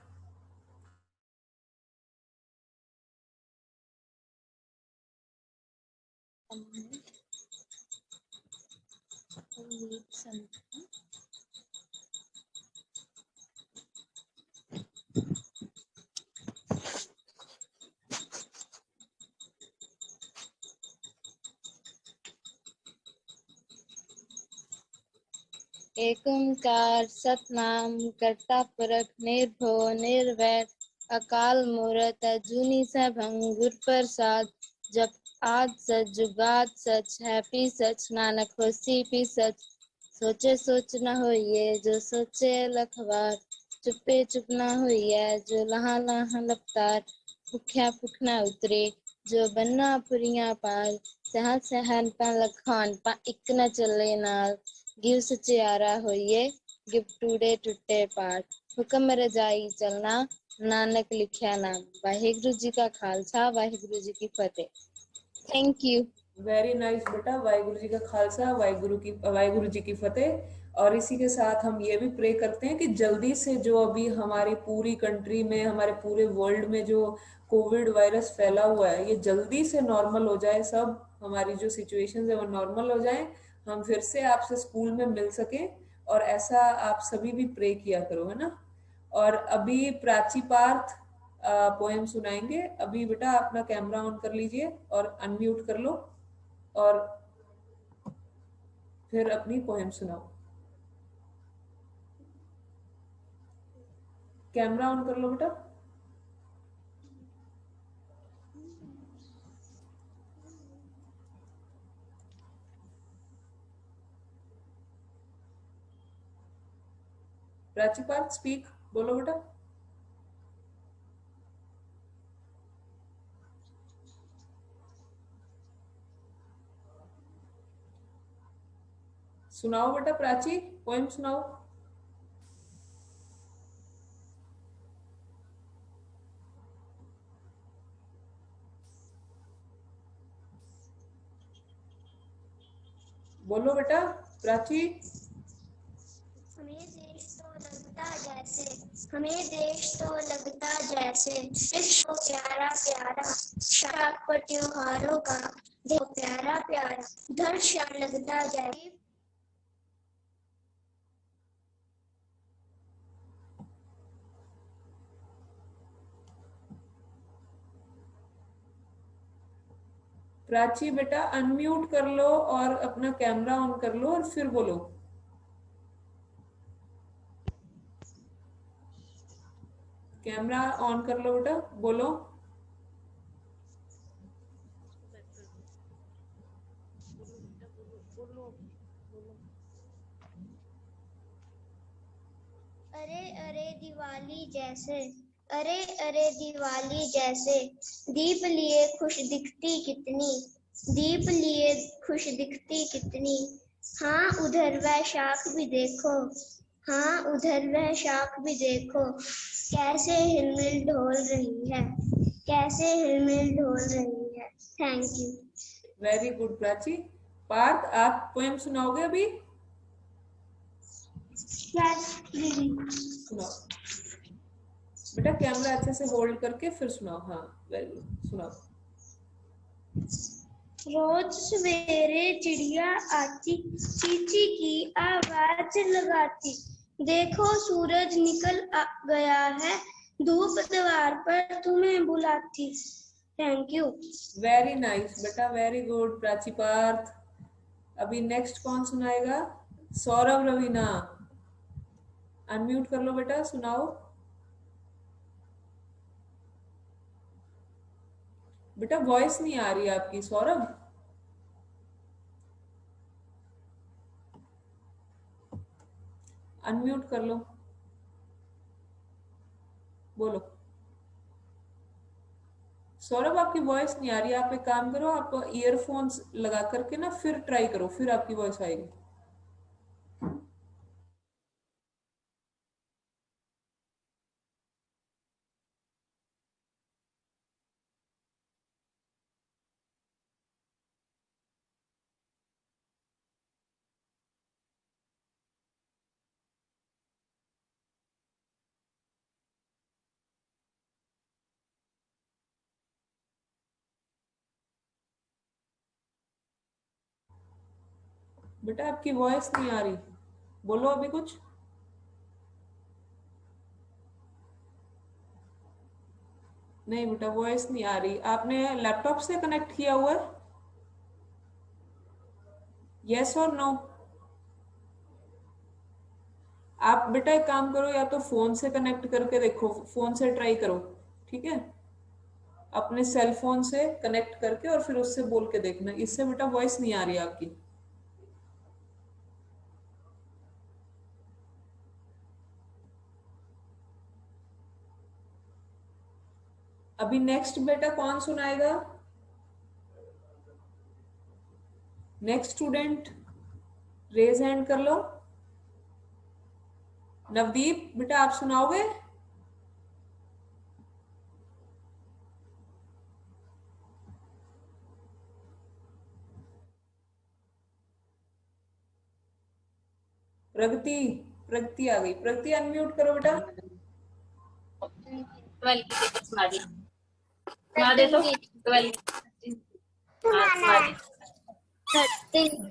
एक ओंकार सतनाम करता पुरख निर्भव निर्वैर अकाल मूरत अजूनी सैभं गुर प्रसाद जप आद सच जुगाद सच है पी सच नानक होसी पी सच सोचे सोच न होइए जो सोचे लखवार चुपे चुप न होइए जो लहा लहा लपतार भुख्या भुख न उतरे जो बन्ना पुरिया पार सह सहन पा लखान पा इक न चले नाल गिव सचियारा होइए गिव टूडे टुटे पाठ हुक्म रजाई चलना नानक लिखिया नाम। वाहिगुरु जी का खालसा वाहिगुरु जी की फतेह। Thank you. वेरी नाइस बेटा, वाहिगुरु जी का खालसा वाहिगुरु जी की फतेह। और इसी के साथ हम ये भी प्रे करते हैं कि जल्दी से जो अभी हमारी पूरी कंट्री में, हमारे पूरे वर्ल्ड में जो कोविड वायरस फैला हुआ है, ये जल्दी से नॉर्मल हो जाए, सब हमारी जो सिचुएशन है वो नॉर्मल हो जाए, हम फिर से आपसे स्कूल में मिल सके। और ऐसा आप सभी भी प्रे किया करो, है ना। और अभी प्राची पार्थ पोएम सुनाएंगे। अभी बेटा अपना कैमरा ऑन कर लीजिए और अनम्यूट कर लो और फिर अपनी पोएम सुनाओ। कैमरा ऑन कर लो बेटा। प्राची पार्थ स्पीक, बोलो बेटा। सुनाओ बेटा प्राची, पोएम सुनाओ। बोलो बेटा प्राची। हमें देश तो लगता जैसे विश्व प्यारा प्यारा शाख पर त्योहारों का देखो प्यारा प्यारा धर श्याम लगता जैसे। प्राची बेटा अनम्यूट कर लो और अपना कैमरा ऑन कर लो और फिर बोलो। कैमरा ऑन कर लो बेटा, बोलो। अरे अरे दिवाली जैसे, अरे अरे दिवाली जैसे दीप लिए खुश दिखती कितनी, दीप लिए खुश दिखती कितनी। हाँ उधर वह शाख भी देखो, हाँ उधर वह शाख भी देखो कैसे हिलमिल ढोल रही है, कैसे हिलमिल ढोल रही है। Thank you. Very good Prachi. Parth आप पोएम सुनाओगे अभी? सुनाओ बेटा, कैमरा अच्छे से होल्ड करके फिर सुनाओ। हाँ वेरी गुड, सुनाओ। रोज सवेरे चिड़िया आती, चींची की आवाज लगाती, देखो सूरज निकल गया है, धूप द्वार पर तुम्हें बुलाती। Thank you. वेरी नाइस बेटा, वेरी गुड प्राची पार्थ। अभी नेक्स्ट कौन सुनाएगा? सौरभ रवीना, अनम्यूट कर लो बेटा, सुनाओ। बेटा वॉइस नहीं आ रही है आपकी सौरभ। अनम्यूट कर लो, बोलो। सौरभ आपकी वॉइस नहीं आ रही, आप एक काम करो, आप ईयरफोन्स लगा करके ना फिर ट्राई करो, फिर आपकी वॉइस आएगी। बेटा आपकी वॉइस नहीं आ रही, बोलो अभी कुछ। नहीं बेटा वॉइस नहीं आ रही। आपने लैपटॉप से कनेक्ट किया हुआ है? यस और नो? आप बेटा एक काम करो, या तो फोन से कनेक्ट करके देखो, फोन से ट्राई करो, ठीक है? अपने सेल फोन से कनेक्ट करके और फिर उससे बोल के देखना, इससे बेटा वॉइस नहीं आ रही आपकी। अभी नेक्स्ट बेटा कौन सुनाएगा? नेक्स्ट स्टूडेंट रेज हैंड कर लो। नवदीप बेटा आप सुनाओगे? प्रगति, प्रगति आ गई। प्रगति अनम्यूट करो बेटा। 12 की पेपर सुना दी, सुना दे तो 12 सुना दे। 13.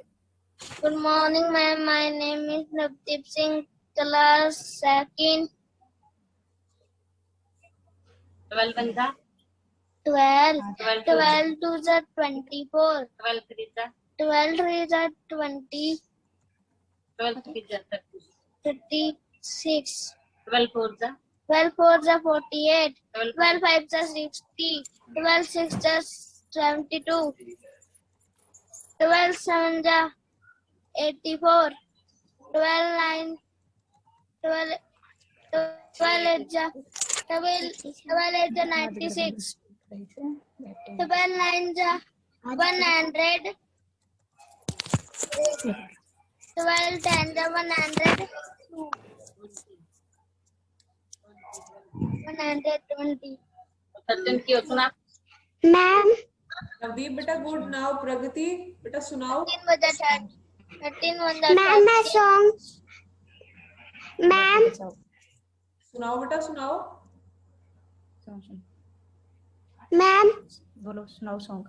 Good morning, ma'am. My name is Navdeep Singh, class 2nd. 12 बन जा। 12. 12 to the 24. 12 3 जा। 12 3 the 20. 12 3 जा 36. 12 4 जा। 12 4 the 48. 12 5 the 60. 12 6 the 72. 12 7 the 84. 12 9 12 12 8 the 12 8 the 96. 12 9 the 100. 12 10 the 100. 120. 13 की सुना। मैम नवदीप बेटा गुड। नाउ प्रगति बेटा सुनाओ। 13 मैम मैं सॉन्ग मैम सुनाओ बेटा सुनाओ। मैम बोलो सुनाओ सॉन्ग।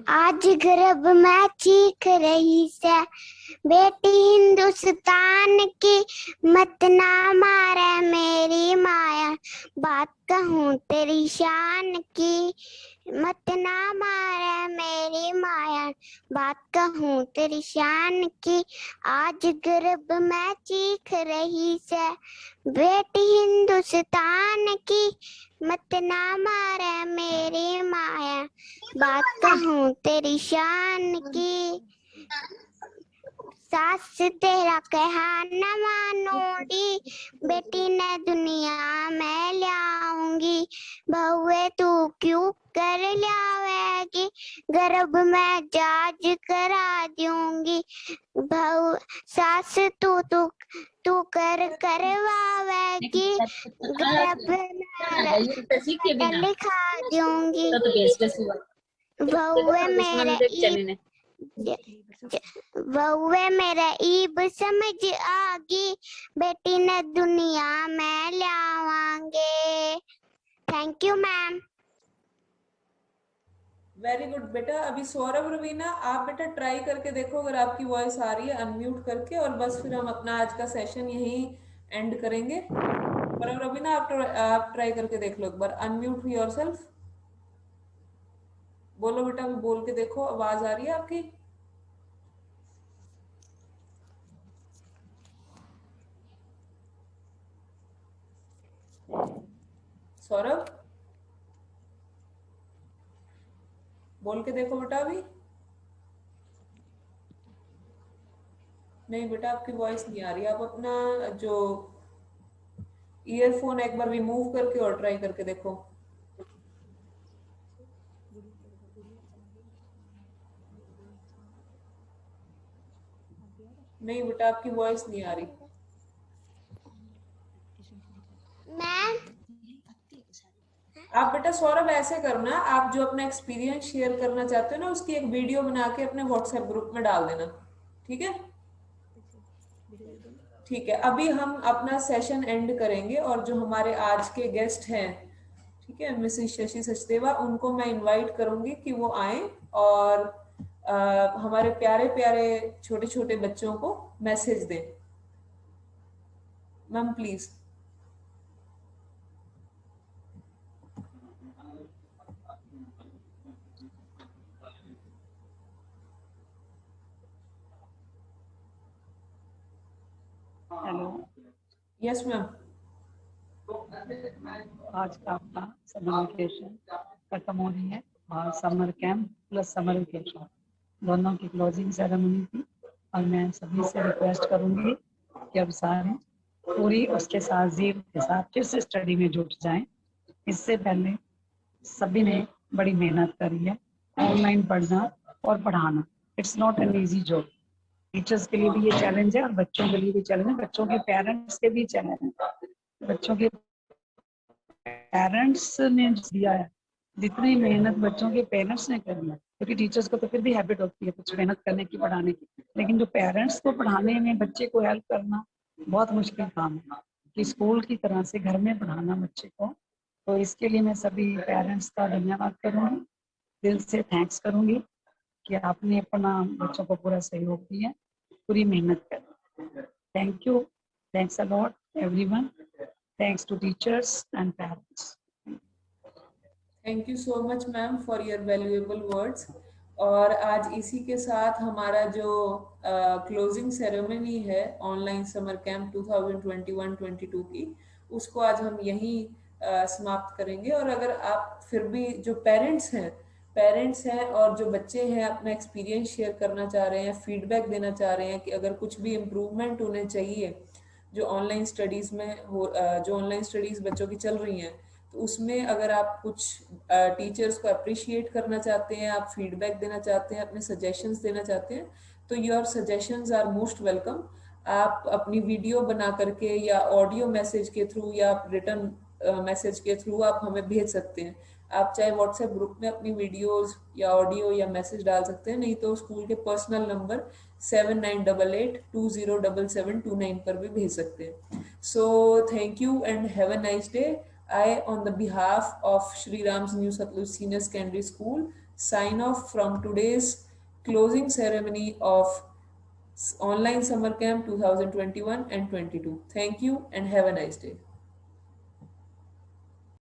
आज गर्भ में चीख रही से बेटी हिंदुस्तान की, मत ना मारे मेरी माया, बात कहूँ तेरी शान की, मत ना मारे मेरी माया, बात कहूँ तेरी शान की। आज गर्भ में चीख रही से बेटी हिंदुस्तान की, मत ना मारे मेरी माया, बात कहूँ तेरी शान की। सास तेरा कहा न मानूंगी, बेटी ने दुनिया में लाऊंगी, बहुए तू क्यों कर लावेगी, गर्भ में जांच करा दूंगी, बहु सास तू तू तू कर करवावेगी, गर्भ में लिखा दूंगी, बहुए मेरे बहुए मेरा ईब समझ आगी, बेटी ने दुनिया में लावांगे। Thank you ma'am. Very good बेटा। अभी सौरभ रवीना आप बेटा ट्राई करके देखो, अगर आपकी वॉइस आ रही है अनम्यूट करके, और बस फिर हम अपना आज का सेशन यहीं एंड करेंगे। सौरभ रवीना आप ट्राई करके देख लो एक बार, अनम्यूट योरसेल्फ। बोलो बेटा, अभी बोल के देखो, आवाज आ रही है आपकी? सौरभ बोल के देखो बेटा अभी। नहीं बेटा, आपकी वॉइस नहीं आ रही। आप अपना जो ईयरफोन एक बार रिमूव करके और ट्राई करके देखो। नहीं बेटा, आपकी वॉइस नहीं आ रही। आप बेटा सौरभ ऐसे करना, आप जो अपना एक्सपीरियंस शेयर करना चाहते हो ना, उसकी एक वीडियो बना के अपने व्हाट्सएप ग्रुप में डाल देना, ठीक है? ठीक है, अभी हम अपना सेशन एंड करेंगे और जो हमारे आज के गेस्ट हैं, ठीक है, मिसेस शशि सचदेवा, उनको मैं इनवाइट करूंगी कि वो आए और हमारे प्यारे प्यारे छोटे छोटे बच्चों को मैसेज दें। Ma'am please. Hello. Yes ma'am. आज का अपना समर वेकेशन खत्म हो रही है और summer camp plus summer vacation दोनों की क्लोजिंग सेरेमनी थी और मैं सभी से रिक्वेस्ट करूंगी कि अब सारे पूरी उसके साथ जीव के साथ फिर से स्टडी में जुट जाएं। इससे पहले सभी ने बड़ी मेहनत करी है, ऑनलाइन पढ़ना और पढ़ाना। It's not an easy job. Teachers के लिए भी ये चैलेंज है और बच्चों के लिए भी चैलेंज है, बच्चों के पेरेंट्स के भी चैलेंज है। बच्चों के पेरेंट्स ने दिया है, जितनी मेहनत बच्चों के पेरेंट्स ने करी है, क्योंकि टीचर्स को तो फिर भी हैबिट होती है कुछ मेहनत करने की, पढ़ाने की, लेकिन जो पेरेंट्स को पढ़ाने में बच्चे को हेल्प करना बहुत मुश्किल काम है कि स्कूल की तरह से घर में पढ़ाना बच्चे को। तो इसके लिए मैं सभी पेरेंट्स का धन्यवाद करूँगी, दिल से थैंक्स करूँगी कि आपने अपना बच्चों को पूरा सहयोग दिया, पूरी मेहनत कर। Thank you, thanks a lot everyone, thanks to teachers and parents. Thank you so much ma'am for your valuable words. और आज इसी के साथ हमारा जो क्लोजिंग सेरेमनी है ऑनलाइन समर कैंप 2021-22 की, उसको आज हम यहीं समाप्त करेंगे। और अगर आप फिर भी जो पेरेंट्स हैं और जो बच्चे हैं अपना एक्सपीरियंस शेयर करना चाह रहे हैं, फीडबैक देना चाह रहे हैं कि अगर कुछ भी इम्प्रूवमेंट उन्हें चाहिए जो ऑनलाइन स्टडीज़ में हो, जो ऑनलाइन स्टडीज़ बच्चों की चल रही हैं, तो उसमें अगर आप कुछ टीचर्स को अप्रिशिएट करना चाहते हैं, आप फीडबैक देना चाहते हैं, अपने सजेशंस देना चाहते हैं, तो your suggestions are most welcome. आप अपनी वीडियो बना करके या ऑडियो मैसेज के थ्रू या रिटर्न मैसेज के थ्रू आप हमें भेज सकते हैं। आप चाहे व्हाट्सएप ग्रुप में अपनी वीडियोस या ऑडियो या मैसेज डाल सकते हैं, नहीं तो स्कूल के पर्सनल नंबर 7988207729 पर भी भेज सकते हैं। So thank you and have a nice day. I, on the behalf of Shri Ram's New Satluj Senior Secondary School, sign off from today's closing ceremony of online summer camp 2021 and 22. Thank you and have a nice day.